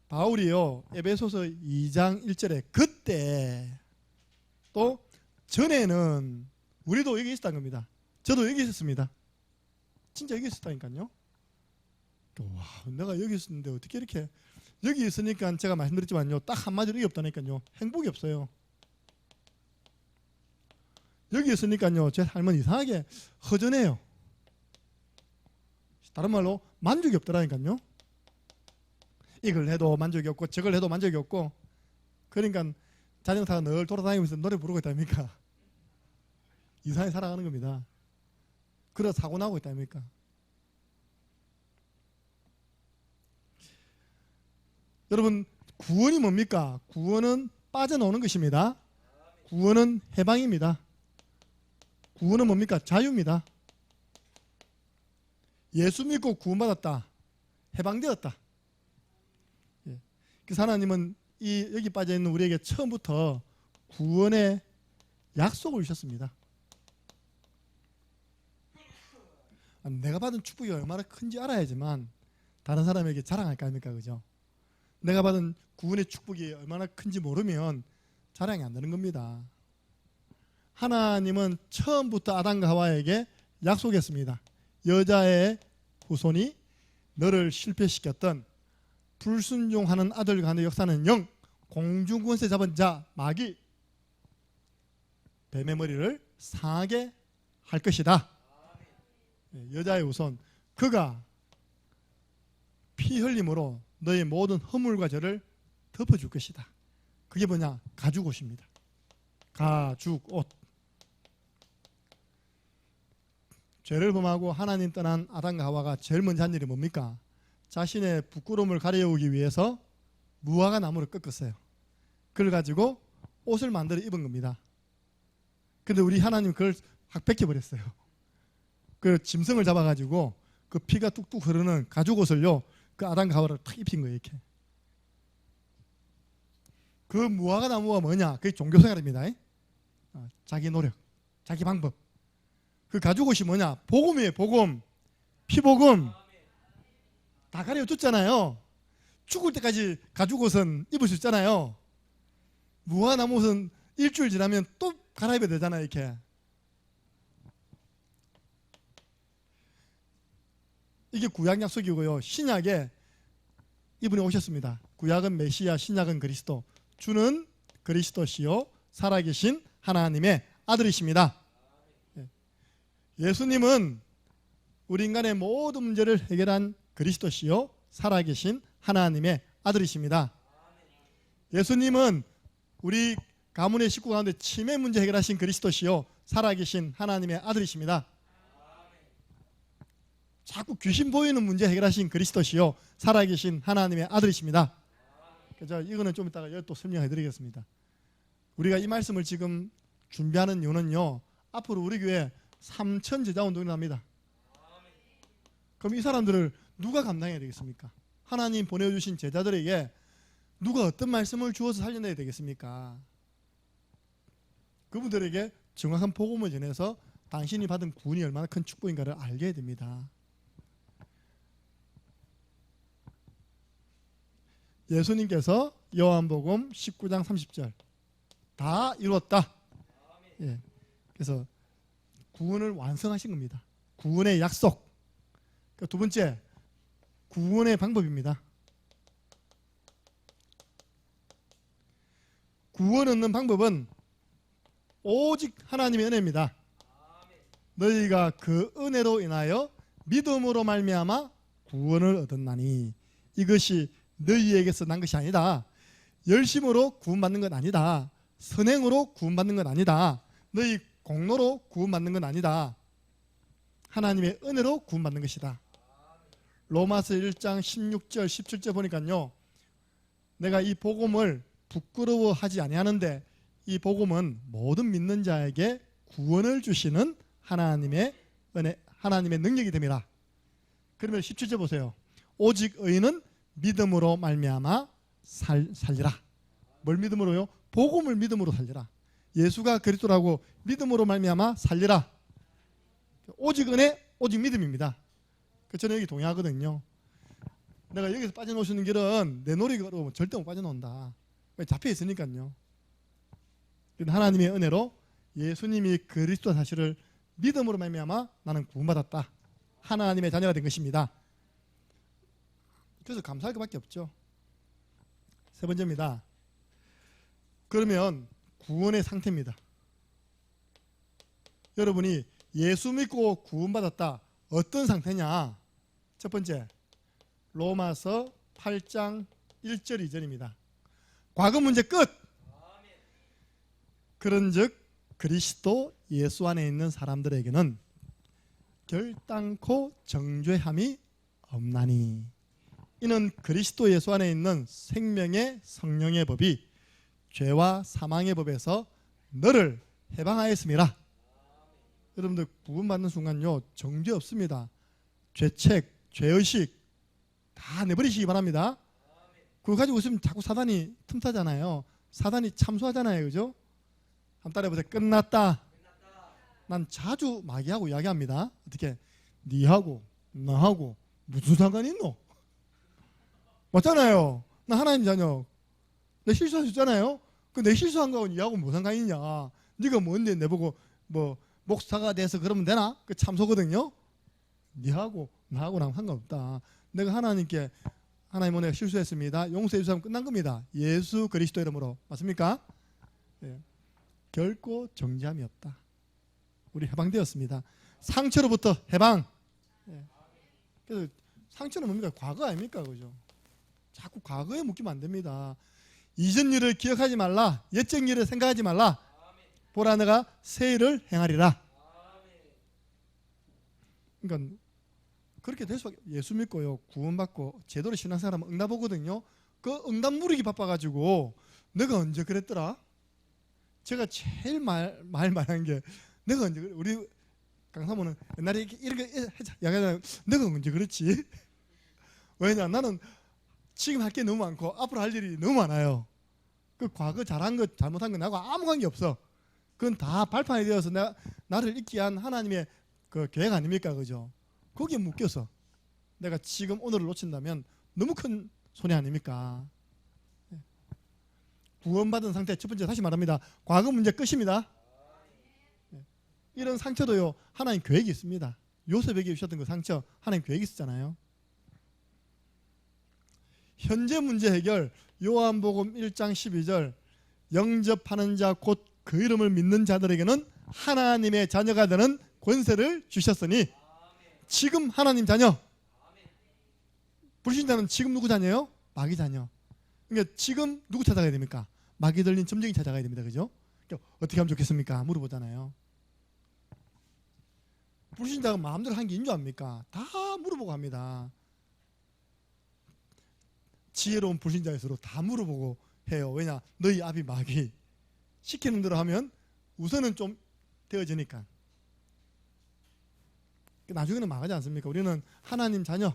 바울이요 에베소서 2장 1절에 그때 또 전에는 우리도 여기 있었다는 겁니다. 저도 여기 있었습니다. 진짜 여기 있었다니까요. 와, 내가 여기 있었는데 어떻게 이렇게 여기 있으니까 제가 말씀드렸지만요, 딱 한마디로 이게 없다니까요. 행복이 없어요. 여기 있으니까요 제 삶은 이상하게 허전해요. 다른 말로 만족이 없더라니까요. 이걸 해도 만족이 없고 저걸 해도 만족이 없고, 그러니까 자전거타가 늘 돌아다니면서 노래 부르고 있답니까? 이상하게 살아가는 겁니다. 그래서 사고 나고 있답니까? 여러분 구원이 뭡니까? 구원은 빠져나오는 것입니다. 구원은 해방입니다. 구원은 뭡니까? 자유입니다. 예수 믿고 구원받았다, 해방되었다. 그래서 하나님은 여기 빠져있는 우리에게 처음부터 구원의 약속을 주셨습니다. 내가 받은 축복이 얼마나 큰지 알아야지만 다른 사람에게 자랑할 거 아닙니까? 그죠? 내가 받은 구원의 축복이 얼마나 큰지 모르면 자랑이 안 되는 겁니다. 하나님은 처음부터 아담과 하와에게 약속했습니다. 여자의 후손이 너를 실패시켰던 불순종하는 아들 간의 역사는 영, 공중권세 잡은 자 마귀 뱀의 머리를 상하게 할 것이다. 여자의 후손, 그가 피 흘림으로 너의 모든 허물과 죄를 덮어줄 것이다. 그게 뭐냐? 가죽옷입니다. 가죽옷. 죄를 범하고 하나님 떠난 아담과 하와가 제일 먼저 한 일이 뭡니까? 자신의 부끄러움을 가려우기 위해서 무화과 나무를 꺾었어요. 그걸 가지고 옷을 만들어 입은 겁니다. 근데 우리 하나님 그걸 확 벗겨버렸어요. 그 짐승을 잡아가지고 그 피가 뚝뚝 흐르는 가죽옷을요, 그 아담과 하와를 탁 입힌 거예요. 이렇게. 그 무화과 나무가 뭐냐? 그게 종교생활입니다. 자기 노력, 자기 방법. 그 가죽옷이 뭐냐? 복음이에요. 복음. 피복음. 다 가려줬잖아요. 죽을 때까지 가죽옷은 입을 수 있잖아요. 무화과 나무 옷은 일주일 지나면 또 갈아입어야 되잖아요. 이렇게. 이게 구약 약속이고요. 신약에 이분이 오셨습니다. 구약은 메시아, 신약은 그리스도. 주는 그리스도시요 살아계신 하나님의 아들이십니다. 예수님은 우리 인간의 모든 문제를 해결한 그리스도시요 살아계신 하나님의 아들이십니다. 예수님은 우리 가문의 식구 가운데 치매 문제 해결하신 그리스도시요 살아계신 하나님의 아들이십니다. 자꾸 귀신 보이는 문제 해결하신 그리스도시요 살아계신 하나님의 아들이십니다. 그래서 이거는 좀 이따가 또 설명해 드리겠습니다. 우리가 이 말씀을 지금 준비하는 이유는요, 앞으로 우리 교회 3,000 제자 운동이 납니다. 그럼 이 사람들을 누가 감당해야 되겠습니까? 하나님 보내주신 제자들에게 누가 어떤 말씀을 주어서 살려내야 되겠습니까? 그분들에게 정확한 복음을 전해서 당신이 받은 구원이 얼마나 큰 축복인가를 알게 해야 됩니다. 예수님께서 요한복음 19장 30절 다 이루었다. 예. 그래서 구원을 완성하신 겁니다. 구원의 약속. 두 번째, 구원의 방법입니다. 구원 얻는 방법은 오직 하나님의 은혜입니다. 너희가 그 은혜로 인하여 믿음으로 말미암아 구원을 얻었나니 이것이 너희에게서 난 것이 아니다. 열심으로 구원받는 건 아니다. 선행으로 구원받는 건 아니다. 너희 공로로 구원받는 건 아니다. 하나님의 은혜로 구원받는 것이다. 로마서 1장 16절 17절 보니까요, 내가 이 복음을 부끄러워하지 아니하는데 이 복음은 모든 믿는 자에게 구원을 주시는 하나님의 은혜, 하나님의 능력이 됩니다. 그러면 17절 보세요. 오직 의인은 믿음으로 말미암아 살리라. 뭘 믿음으로요? 복음을 믿음으로 살리라. 예수가 그리스도라고 믿음으로 말미암아 살리라. 오직 은혜, 오직 믿음입니다. 저는 여기 동의하거든요. 내가 여기서 빠져나오시는 길은 내 노력이 어려우면 절대 못 빠져나온다. 잡혀 있으니까요. 하나님의 은혜로 예수님이 그리스도 사실을 믿음으로 말미암아 나는 구원받았다. 하나님의 자녀가 된 것입니다. 그래서 감사할 것밖에 없죠. 세 번째입니다. 그러면 구원의 상태입니다. 여러분이 예수 믿고 구원받았다. 어떤 상태냐? 첫 번째, 로마서 8장 1절 2절입니다. 과거 문제 끝. 그런즉 그리스도 예수 안에 있는 사람들에게는 결단코 정죄함이 없나니 이는 그리스도 예수 안에 있는 생명의 성령의 법이 죄와 사망의 법에서 너를 해방하였습니다. 여러분들 구원받는 순간요, 정죄 없습니다. 죄책, 죄의식 다 내버리시기 바랍니다. 그거 가지고 있으면 자꾸 사단이 틈타잖아요. 사단이 참수하잖아요. 그죠? 한번 따라해보세요. 끝났다. 난 자주 마귀하고 이야기합니다. 어떻게? 니하고 나하고 무슨 상관이 있노? 맞잖아요. 나 하나님 자녀. 내 실수할 수 있잖아요. 그 내 실수한 거하고 니하고 무슨 상관이 있냐? 네가 뭔데 내보고 뭐 목사가 돼서 그러면 되나? 그 참소거든요. 네하고 나하고랑 상관없다. 내가 하나님께 하나님 오늘 실수했습니다. 용서해 주시면 끝난 겁니다. 예수 그리스도 이름으로. 맞습니까? 예. 결코 정죄함이 없다. 우리 해방되었습니다. 상처로부터 해방. 예. 그래서 상처는 뭡니까? 과거 아닙니까? 그죠? 자꾸 과거에 묶이면 안 됩니다. 이전 일을 기억하지 말라. 옛적 일을 생각하지 말라. 보라 내가 새 일을 행하리라. 그러니까 그렇게 될 수밖에. 예수 믿고요 구원받고 제대로 신앙생활하면 응답 오거든요. 그 응답 누리기 바빠가지고 내가 언제 그랬더라? 제가 제일 말한 게 내가 언제 우리 강사모는 옛날에 이렇게 야가잖아요. 내가 언제 그랬지? 왜냐 나는 지금 할 게 너무 많고 앞으로 할 일이 너무 많아요. 그 과거 잘한 것 잘못한 거 나하고 아무 관계 없어. 그건 다 발판이 되어서 나를 있게 한 하나님의 그 계획 아닙니까? 그죠? 거기에 묶여서 내가 지금 오늘을 놓친다면 너무 큰 손해 아닙니까? 구원받은 상태 첫 번째 다시 말합니다. 과거 문제 끝입니다. 이런 상처도요 하나님 계획이 있습니다. 요셉에게 주셨던 그 상처 하나님 계획이 있었잖아요. 현재 문제 해결 요한복음 1장 12절 영접하는 자 곧 그 이름을 믿는 자들에게는 하나님의 자녀가 되는 권세를 주셨으니 지금 하나님 자녀. 불신자는 지금 누구 자녀예요? 마귀 자녀. 그러니까 지금 누구 찾아가야 됩니까? 마귀 들린 점쟁이 찾아가야 됩니다. 그죠? 그러니까 어떻게 하면 좋겠습니까? 물어보잖아요. 불신자가 마음대로 한 게 있는 줄 압니까? 다 물어보고 합니다. 지혜로운 불신자일수록 다 물어보고 해요. 왜냐? 너희 아비 마귀. 시키는 대로 하면 우선은 좀 되어지니까. 나중에는 망하지 않습니까? 우리는 하나님 자녀.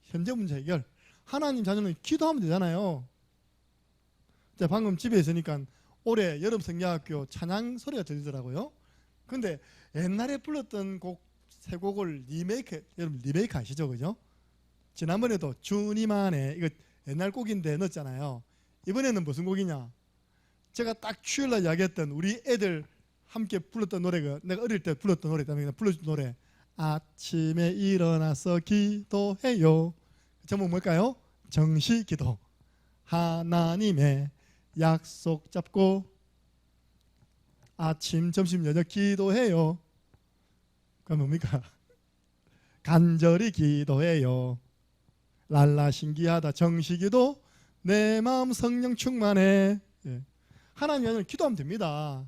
현재 문제 해결. 하나님 자녀는 기도하면 되잖아요. 제가 방금 집에 있으니까 올해 여름 성경학교 찬양 소리가 들리더라고요. 근데 옛날에 불렀던 곡 세 곡을 리메이크, 여러분 리메이크 아시죠? 그죠? 지난번에도 주님 안에 이거 옛날 곡인데 넣었잖아요. 이번에는 무슨 곡이냐? 제가 딱 주일날 이야기했던 우리 애들 함께 불렀던 노래가 내가 어릴 때 불렀던 노래 때문에 불러준 노래. 아침에 일어나서 기도해요. 제목 뭘까요? 정시 기도. 하나님의 약속 잡고 아침, 점심, 저녁 기도해요. 그럼 뭡니까? 간절히 기도해요. 랄라 신기하다 정시 기도. 내 마음 성령 충만해. 예. 하나님은 기도하면 됩니다.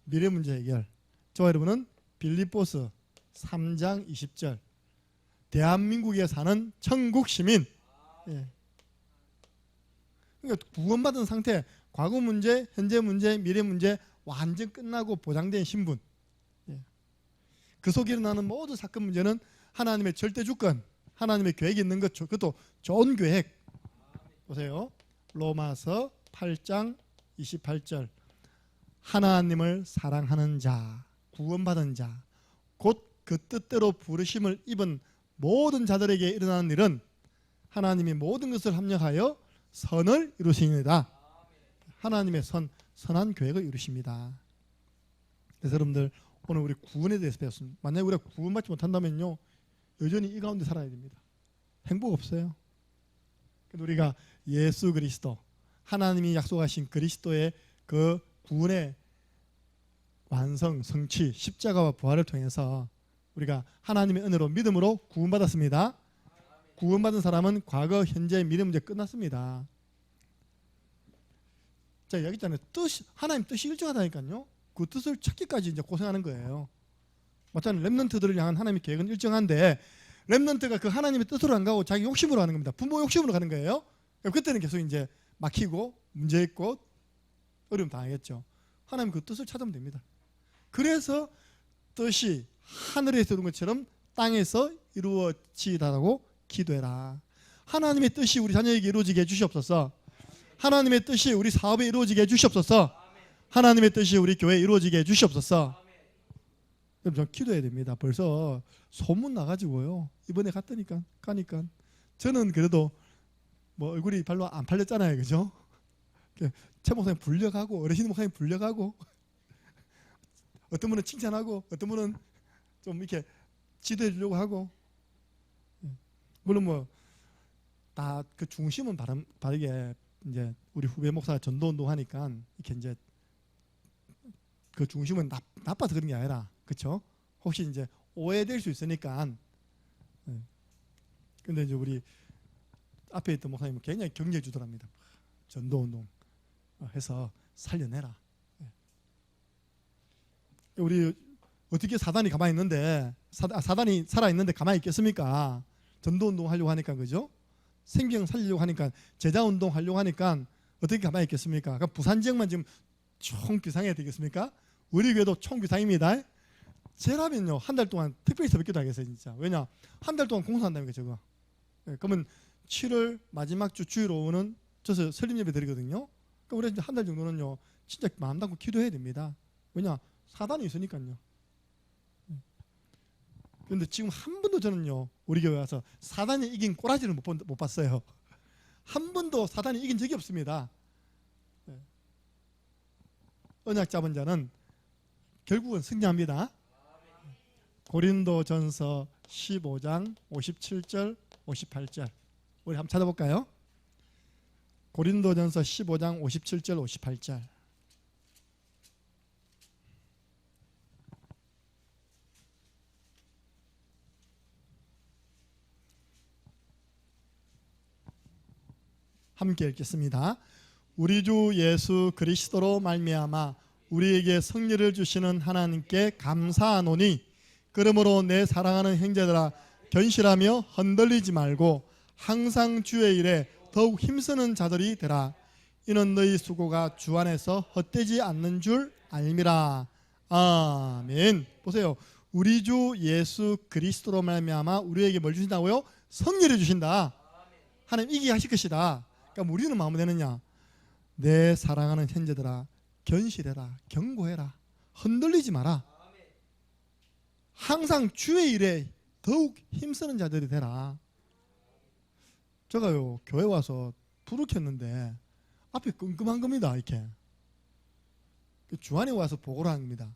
미래 문제 해결. 저와 여러분은 빌립보서 3장 20절 대한민국에 사는 천국 시민. 예. 그러니까 구원받은 상태, 과거 문제, 현재 문제, 미래 문제 완전 끝나고 보장된 신분. 예. 그 속에 일어나는 모든 사건 문제는 하나님의 절대 주권, 하나님의 계획이 있는 것, 그것도 좋은 계획. 보세요. 로마서 8장 28절 하나님을 사랑하는 자, 구원받은 자, 곧 그 뜻대로 부르심을 입은 모든 자들에게 일어나는 일은 하나님이 모든 것을 합력하여 선을 이루시니이다. 하나님의 선한 계획을 이루십니다. 그래서 여러분들 오늘 우리 구원에 대해서 배웠습니다. 만약에 우리가 구원받지 못한다면요 여전히 이 가운데 살아야 됩니다. 행복 없어요. 우리가 예수 그리스도 하나님이 약속하신 그리스도의 그 구원의 완성, 성취, 십자가와 부활을 통해서 우리가 하나님의 은혜로 믿음으로 구원받았습니다. 구원받은 사람은 과거, 현재, 미래 문제 끝났습니다. 자, 여기 있잖아요. 하나님 뜻이 일정하다니까요. 그 뜻을 찾기까지 이제 고생하는 거예요. 맞잖아요. 렘넌트들을 향한 하나님의 계획은 일정한데 렘넌트가 그 하나님의 뜻으로 안 가고 자기 욕심으로 하는 겁니다. 부모 욕심으로 가는 거예요. 그때는 계속 이제 막히고 문제 있고 어려움 당하겠죠. 하나님 그 뜻을 찾으면 됩니다. 그래서 뜻이 하늘에서 이룬 것처럼 땅에서 이루어지다라고 기도해라. 하나님의 뜻이 우리 자녀에게 이루어지게 해주시옵소서. 하나님의 뜻이 우리 사업에 이루어지게 해주시옵소서. 하나님의 뜻이 우리 교회에 이루어지게 해주시옵소서. 여러분 기도해야 됩니다. 벌써 소문 나가지고요. 이번에 가니까 저는 그래도 뭐 얼굴이 별로 안 팔렸잖아요. 그죠? 최 목사님 불려가고 어르신 목사님 불려가고 어떤 분은 칭찬하고 어떤 분은 좀 이렇게 지도해 주려고 하고 물론 뭐 다 그 중심은 바르게 이제 우리 후배 목사가 전도 운동하니까 이렇게 이제 그 중심은 나빠서 그런 게 아니라 그렇죠? 혹시 이제 오해될 수 있으니까 근데 이제 우리 앞에 있던 목사님은 굉장히 격려해 주더랍니다. 전도 운동 해서 살려내라. 우리 어떻게 사단이 가만히 있는데 사단이 살아 있는데 가만히 있겠습니까? 전도 운동 하려고 하니까 그죠? 생명 살리려고 하니까 제자 운동 하려고 하니까 어떻게 가만히 있겠습니까? 그러니까 부산 지역만 지금 총 비상해야 되겠습니까? 우리 교회도 총 비상입니다. 제라면요 한 달 동안 특별히 새벽기도 하겠어요 진짜. 왜냐 한 달 동안 공사한다니까 저거. 그러면 7월 마지막 주 주일 오후는 저서 설립 예배 드리거든요. 그러니까 우리 한 달 정도는요 진짜 마음 담고 기도해야 됩니다. 왜냐 사단이 있으니까요. 그런데 지금 한 번도 저는요 우리 교회 와서 사단이 이긴 꼬라지를 못 봤어요. 한 번도 사단이 이긴 적이 없습니다. 언약 잡은 자는 결국은 승리합니다. 고린도전서 15장 57절 58절 우리 한번 찾아볼까요? 고린도전서 15장 57절 58절 함께 읽겠습니다. 우리 주 예수 그리스도로 말미암아 우리에게 승리를 주시는 하나님께 감사하노니 그러므로 내 사랑하는 형제들아 견실하며 흔들리지 말고 항상 주의 일에 더욱 힘쓰는 자들이 되라. 이는 너희 수고가 주 안에서 헛되지 않는 줄 알미라. 아멘. 보세요. 우리 주 예수 그리스도로 말미암아 우리에게 뭘 주신다고요? 승리를 주신다. 하나님 이기게 하실 것이다. 그러니까 우리는 마음에 드느냐? 내 사랑하는 형제들아 견실해라, 경고해라, 흔들리지 마라. 항상 주의 일에 더욱 힘쓰는 자들이 되라. 제가요 교회 와서 불을 켰는데 앞에 끔끔한 겁니다. 이렇게 주안에 와서 보고를 한 겁니다.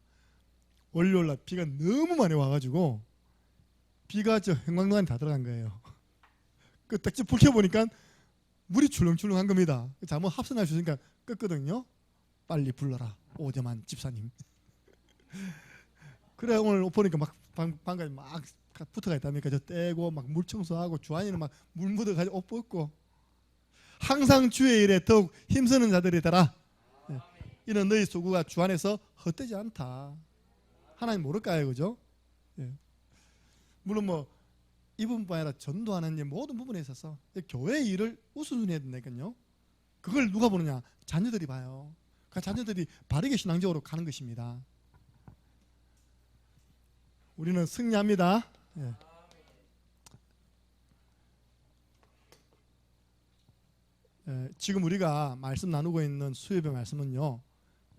월요일날 비가 너무 많이 와가지고 비가 저 형광등안에 다 들어간 거예요. 그 딱지 불 켜보니까 물이 출렁출렁한 겁니다. 잘못 합선할 수 있으니까 껐거든요. 빨리 불러라 오재만 집사님. 그래 오늘 보니까 막 방까지 막 붙어가 있다니까. 저 떼고 막 물 청소하고 주안이는 막 물 묻어가지고 옷 벗고. 항상 주의 일에 더욱 힘쓰는 자들이 되라. 이는 너희 수고가 주 안에서 헛되지 않다. 하나님 모를까요, 그죠? 물론 뭐 이 부분뿐 아니라 전도하는 모든 부분에 있어서 교회 일을 우선순위해야 된다니까요. 그걸 누가 보느냐? 자녀들이 봐요. 그러니까 자녀들이 바르게 신앙적으로 가는 것입니다. 우리는 승리합니다. 지금 우리가 말씀 나누고 있는 수요일의 말씀은요,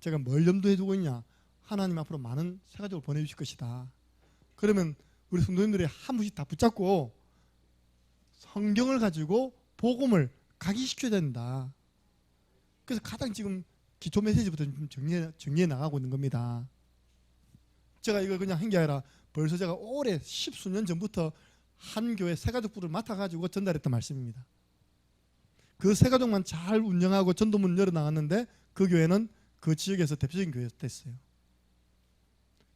제가 뭘 염두에 두고 있냐? 하나님 앞으로 많은 세가족을 보내주실 것이다. 그러면 우리 성도님들이 한 분씩 다 붙잡고 성경을 가지고 복음을 각인시켜야 된다. 그래서 가장 지금 기초 메시지부터 좀 정리해 나가고 있는 겁니다. 제가 이걸 그냥 한 게 아니라 벌써 제가 오래 십수년 전부터 한 교회 세가족부를 맡아가지고 전달했던 말씀입니다. 그 세가족만 잘 운영하고 전도문 열어나갔는데 그 교회는 그 지역에서 대표적인 교회가 됐어요.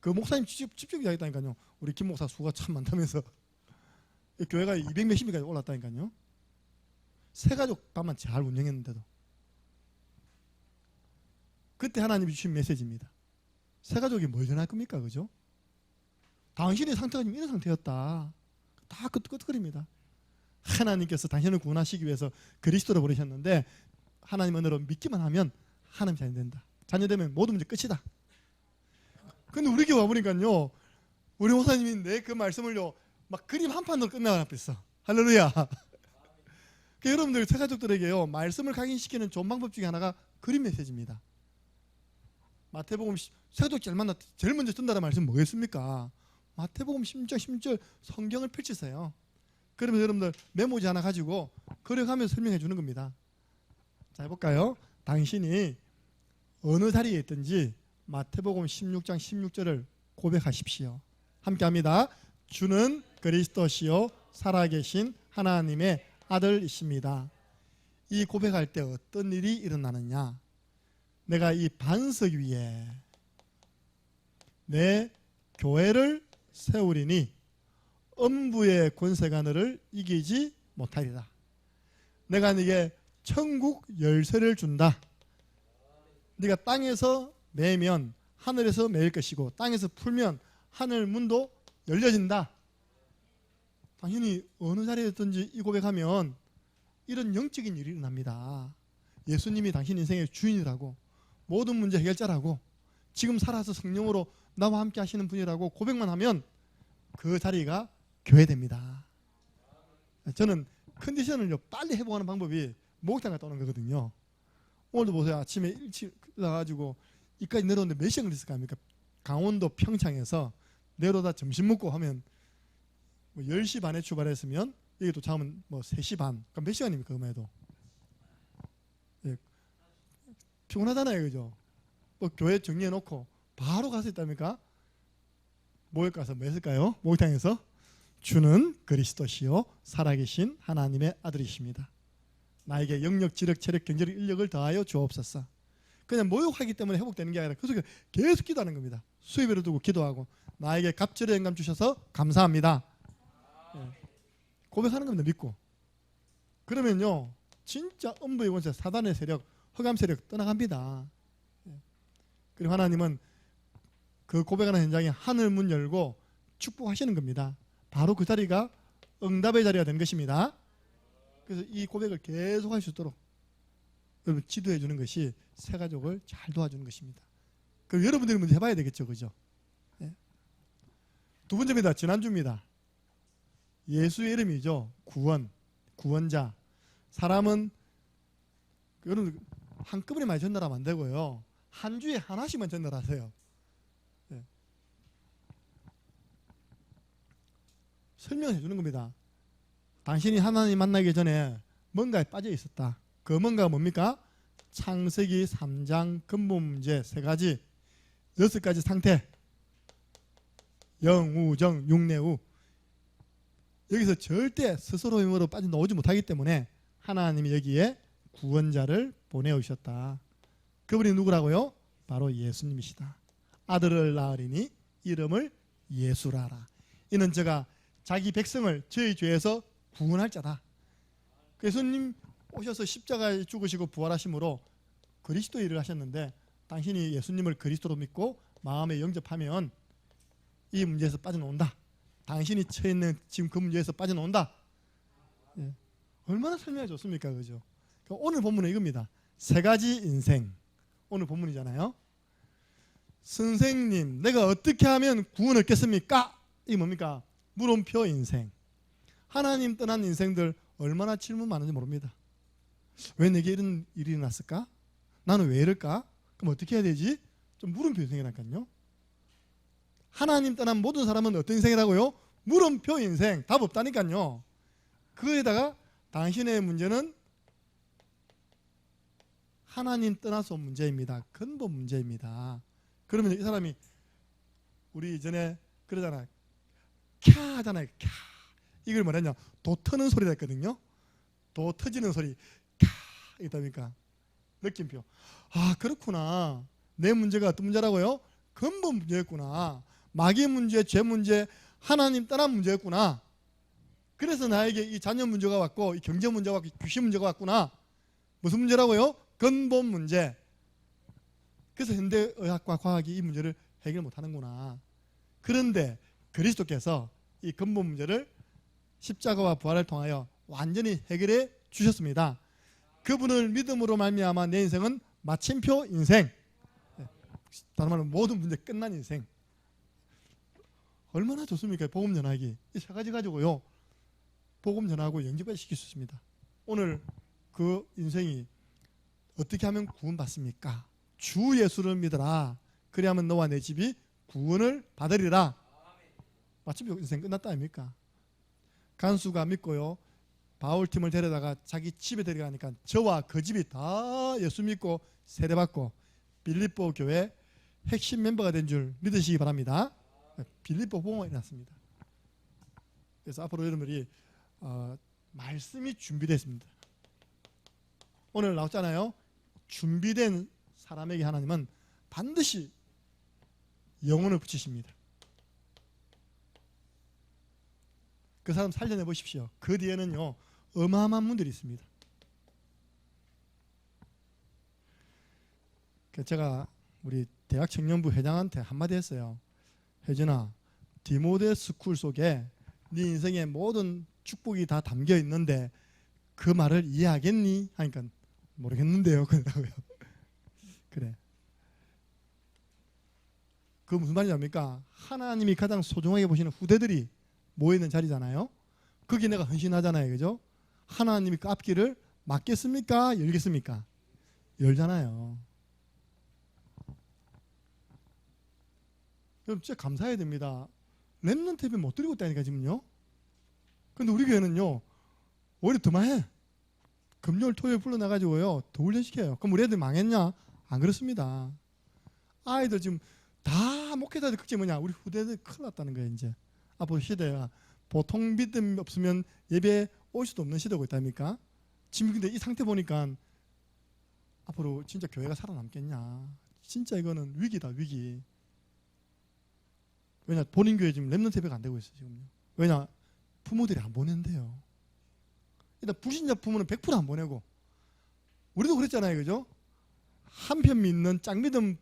그 목사님 직접 이야기했다니까요. 우리 김 목사 수가 참 많다면서 교회가 200몇십명까지 올랐다니까요. 세가족만 잘 운영했는데도. 그때 하나님이 주신 메시지입니다. 세가족이 뭘 전할 겁니까? 그죠? 당신의 상태가 지금 이런 상태였다. 다 끄떡거립니다. 하나님께서 당신을 구원하시기 위해서 그리스도로 보내셨는데 하나님 은혜로 믿기만 하면 하나님 자녀 된다. 자녀 되면 모든 문제 끝이다. 근데 우리 교회 와보니까요, 우리 목사님이 내 그 말씀을요 막 그림 한 판으로 끝나버렸어. 할렐루야. 여러분들 세가족들에게요 말씀을 각인시키는 좋은 방법 중에 하나가 그림 메시지입니다. 마태복음 세가족 제일 먼저 전달한 말씀 뭐겠습니까? 마태복음 10절 성경을 펼치세요. 그러면 여러분들 메모지 하나 가지고 그려가면서 설명해 주는 겁니다. 자, 해볼까요? 당신이 어느 자리에 있든지 마태복음 16장 16절을 고백하십시오. 함께 합니다. 주는 그리스도시요 살아계신 하나님의 아들이십니다. 이 고백할 때 어떤 일이 일어나느냐? 내가 이 반석 위에 내 교회를 세우리니 음부의 권세가 너를 이기지 못하리라. 내가 네게 천국 열쇠를 준다. 네가 땅에서 매면 하늘에서 매일 것이고 땅에서 풀면 하늘 문도 열려진다. 당신이 어느 자리에 있든지 이 고백하면 이런 영적인 일이 일어납니다. 예수님이 당신 인생의 주인이라고, 모든 문제 해결자라고, 지금 살아서 성령으로 나와 함께 하시는 분이라고 고백만 하면 그 자리가 교회됩니다. 저는 컨디션을 빨리 회복하는 방법이 목욕탕 갔다 오는 거거든요. 오늘도 보세요. 아침에 일찍 나가지고 이까지 내려오는데 몇 시간 걸렸을까 합니까? 강원도 평창에서 내려오다 점심 먹고 하면 뭐 10시 반에 출발했으면 여기 도착하면 뭐 3시 반. 그럼 몇 시간입니까? 그만해도. 예. 피곤하잖아요. 그죠? 뭐 교회 정리해놓고 바로 가서 있답니까? 목욕 가서 뭐 했을까요? 목욕탕에서 주는 그리스도시요 살아계신 하나님의 아들이십니다. 나에게 영력, 지력, 체력, 경제력, 인력을 더하여 주옵소서. 그냥 모욕하기 때문에 회복되는 게 아니라 그 속에 계속 기도하는 겁니다. 수입을 두고 기도하고 나에게 갑절의 영감 주셔서 감사합니다. 예. 고백하는 겁니다. 믿고. 그러면요 진짜 음부의 권세, 사단의 세력, 흑암 세력 떠나갑니다. 예. 그리고 하나님은 그 고백하는 현장에 하늘 문 열고 축복하시는 겁니다. 바로 그 자리가 응답의 자리가 된 것입니다. 그래서 이 고백을 계속 할 수 있도록 여러분 지도해 주는 것이 새 가족을 잘 도와주는 것입니다. 그럼 여러분들이 먼저 해봐야 되겠죠, 그죠? 네. 두 번째입니다. 지난주입니다. 예수의 이름이죠. 구원, 구원자. 사람은 여러분 한꺼번에 많이 전달하면 안 되고요. 한 주에 하나씩만 전달하세요. 네. 설명해 주는 겁니다. 당신이 하나님 만나기 전에 뭔가에 빠져 있었다. 그 뭔가가 뭡니까? 창세기 3장 근본 문제 3가지, 6가지 상태. 영, 우, 정, 육내우. 여기서 절대 스스로의 힘으로 빠져나오지 못하기 때문에 하나님이 여기에 구원자를 보내오셨다. 그분이 누구라고요? 바로 예수님이시다. 아들을 낳으리니 이름을 예수라라. 이는 저가 자기 백성을 저희 죄에서 구원할 자다. 예수님 오셔서 십자가에 죽으시고 부활하심으로 그리스도의 일을 하셨는데 당신이 예수님을 그리스도로 믿고 마음에 영접하면 이 문제에서 빠져나온다. 당신이 처해 있는 지금 그 문제에서 빠져나온다. 예. 얼마나 설명이 좋습니까? 그죠? 그러니까 오늘 본문은 이겁니다. 3가지 인생. 오늘 본문이잖아요. 선생님, 내가 어떻게 하면 구원 얻겠습니까? 이게 뭡니까? 물음표 인생. 하나님 떠난 인생들 얼마나 질문 많은지 모릅니다. 왜 내게 이런 일이 났을까? 나는 왜 이럴까? 그럼 어떻게 해야 되지? 좀 물음표 인생이라니까요. 하나님 떠난 모든 사람은 어떤 인생이라고요? 물음표 인생. 답 없다니까요. 그에다가 당신의 문제는 하나님 떠나서 문제입니다. 근본 문제입니다. 그러면 이 사람이 우리 전에 그러잖아요. 캬 하잖아요. 캬. 이걸 뭐랬냐? 도 터는 소리가 했거든요. 도 터지는 소리. 캬 이다니까 느낌표. 아 그렇구나. 내 문제가 어떤 문제라고요? 근본 문제였구나. 마귀 문제, 죄 문제, 하나님 떠난 문제였구나. 그래서 나에게 이 자녀 문제가 왔고 이 경제 문제가 왔고 귀신 문제가 왔구나. 무슨 문제라고요? 근본 문제. 그래서 현대의학과 과학이 이 문제를 해결 못하는구나. 그런데 그리스도께서 이 근본 문제를 십자가와 부활을 통하여 완전히 해결해 주셨습니다. 그분을 믿음으로 말미암아 내 인생은 마침표 인생. 다른 말로 모든 문제 끝난 인생. 얼마나 좋습니까? 복음 전하기. 이 3가지 가지고요. 복음 전하고 영접을 시킬 수 있습니다. 오늘 그 인생이 어떻게 하면 구원받습니까? 주 예수를 믿어라. 그래야만 너와 내 집이 구원을 받으리라. 마침표 인생 끝났다 아닙니까? 간수가 믿고요. 바울팀을 데려다가 자기 집에 데려가니까 저와 그 집이 다 예수 믿고 세례받고 빌립보 교회 핵심 멤버가 된 줄 믿으시기 바랍니다. 빌립보 봉헌이 났습니다. 그래서 앞으로 여러분들이 말씀이 준비됐습니다. 오늘 나왔잖아요. 준비된 사람에게 하나님은 반드시 영혼을 붙이십니다. 그 사람 살려내 보십시오. 그 뒤에는요 어마어마한 분들이 있습니다. 제가 우리 대학 청년부 회장한테 한마디 했어요. 혜진아, 디모데 스쿨 속에 네 인생의 모든 축복이 다 담겨 있는데 그 말을 이해하겠니? 하니까 모르겠는데요. 그러더라고요. 그래. 그 무슨 말이냐니까 하나님이 가장 소중하게 보시는 후대들이 모여있는 자리잖아요. 거기 내가 헌신하잖아요. 그죠? 하나님이 그 앞길을 막겠습니까? 열겠습니까? 열잖아요. 여러분 진짜 감사해야 됩니다. 렘넌트 예배 못 드리고 있다니까 지금요. 근데 우리 교회는요 오히려 더 많이 금요일 토요일 불러나가지고요 더 훈련시켜요. 그럼 우리 애들 망했냐? 안 그렇습니다. 아이들 지금 다 목회자들 걱정이 뭐냐? 우리 후대들 큰일 났다는 거예요. 이제 앞으로 시대가 보통 믿음 없으면 예배 올 수도 없는 시대가 있다니까. 지금 근데 이 상태 보니까 앞으로 진짜 교회가 살아남겠냐? 진짜 이거는 위기다, 위기. 왜냐 본인 교회 지금 렘넌트 예배가 안 되고 있어요 지금요. 왜냐 부모들이 안 보낸대요. 일단 불신자 부모는 100% 안 보내고 우리도 그랬잖아요, 그죠? 한편 믿는 짱 믿음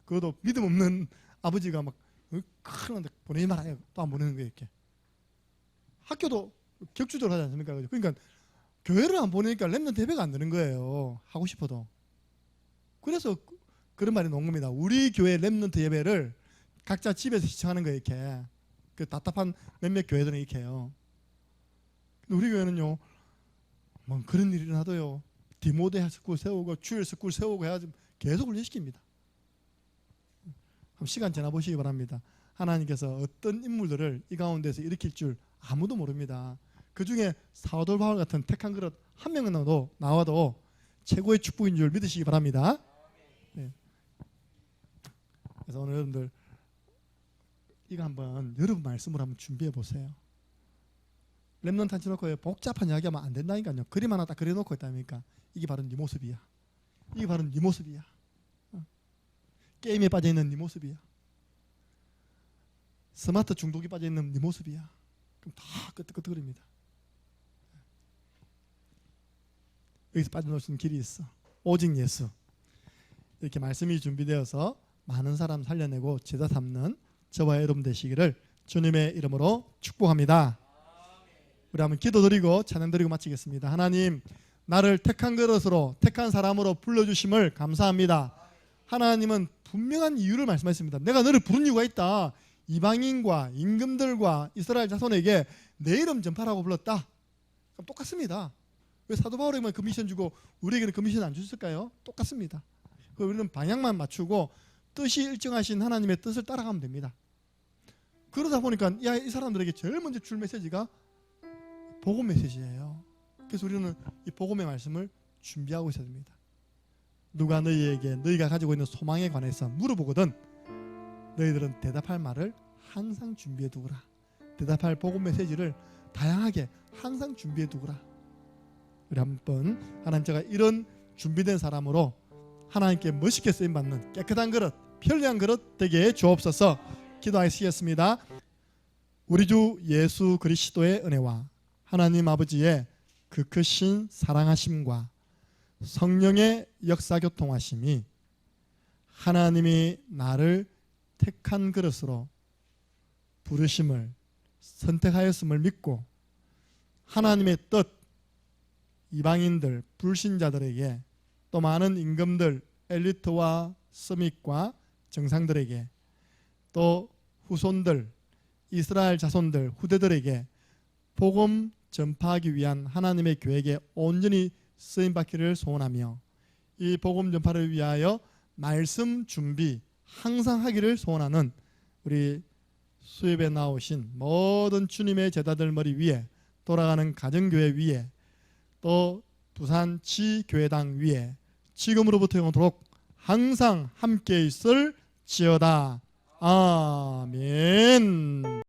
그것도 믿음 없는 아버지가 막 큰한테 보내지 말아요. 또 안 보내는 거예요 이렇게. 학교도 격주적으로 하지 않습니까? 그죠? 그러니까 교회를 안 보내니까 렘넌트 예배가 안 되는 거예요. 하고 싶어도. 그래서 그런 말이 나온 겁니다. 우리 교회 렘넌트 예배를 각자 집에서 시청하는 거예요 이렇게. 그 답답한 몇몇 교회들은 이렇게 해요. 근데 우리 교회는요 뭐 그런 일이 일어나도요 디모데 스쿨 세우고 주일 스쿨 세우고 해가지고 계속 훈련시킵니다. 한번 시간 지나보시기 바랍니다. 하나님께서 어떤 인물들을 이 가운데서 일으킬 줄 아무도 모릅니다. 그 중에 사도 바울 같은 택한 그릇 한 명은 나와도 최고의 축복인 줄 믿으시기 바랍니다. 네. 그래서 오늘 여러분들 이거 한번 여러분 말씀으로 한번 준비해 보세요. 렘넌트 앉혀놓고 복잡한 이야기하면 안 된다니까요. 그림 하나 딱 그려놓고 있다니까. 이게 바로 네 모습이야. 이게 바로 네 모습이야. 게임에 빠져있는 네 모습이야. 스마트 중독이 빠져있는 네 모습이야. 그럼 다 끄떡끄떡거립니다. 여기서 빠져나올 수 있는 길이 있어. 오직 예수. 이렇게 말씀이 준비되어서 많은 사람 살려내고 제자 삼는 저와 여러분 되시기를 주님의 이름으로 축복합니다. 우리 한번 기도드리고 찬양드리고 마치겠습니다. 하나님, 나를 택한 그릇으로 택한 사람으로 불러주심을 감사합니다. 하나님은 분명한 이유를 말씀하셨습니다. 내가 너를 부른 이유가 있다. 이방인과 임금들과 이스라엘 자손에게 내 이름 전파라고 불렀다. 그럼 똑같습니다. 왜 사도 바울에게만 그 미션 주고 우리에게는 그 미션 안 주셨을까요? 똑같습니다. 우리는 방향만 맞추고 뜻이 일정하신 하나님의 뜻을 따라가면 됩니다. 그러다 보니까 이 사람들에게 제일 먼저 줄 메시지가 복음 메시지예요. 그래서 우리는 이 복음의 말씀을 준비하고 있어야 됩니다. 누가 너희에게 너희가 가지고 있는 소망에 관해서 물어보거든 너희들은 대답할 말을 항상 준비해 두거라. 대답할 복음 메시지를 다양하게 항상 준비해 두거라. 우리 한번 하나님 제가 이런 준비된 사람으로 하나님께 멋있게 쓰임받는 깨끗한 그릇, 편리한 그릇 되게 주옵소서. 기도하시겠습니다. 우리 주 예수 그리스도의 은혜와 하나님 아버지의 그 크신 사랑하심과 성령의 역사교통하심이 하나님이 나를 택한 그릇으로 부르심을 선택하였음을 믿고 하나님의 뜻 이방인들 불신자들에게 또 많은 임금들 엘리트와 서밋과 정상들에게 또 후손들 이스라엘 자손들 후대들에게 복음 전파하기 위한 하나님의 계획에 온전히 쓰임받기를 소원하며 이 복음 전파를 위하여 말씀 준비 항상 하기를 소원하는 우리 수협에 나오신 모든 주님의 제자들 머리 위에 돌아가는 가정교회 위에 또 부산 지교회당 위에 지금으로부터 영원토록 항상 함께 있을지어다. 아멘.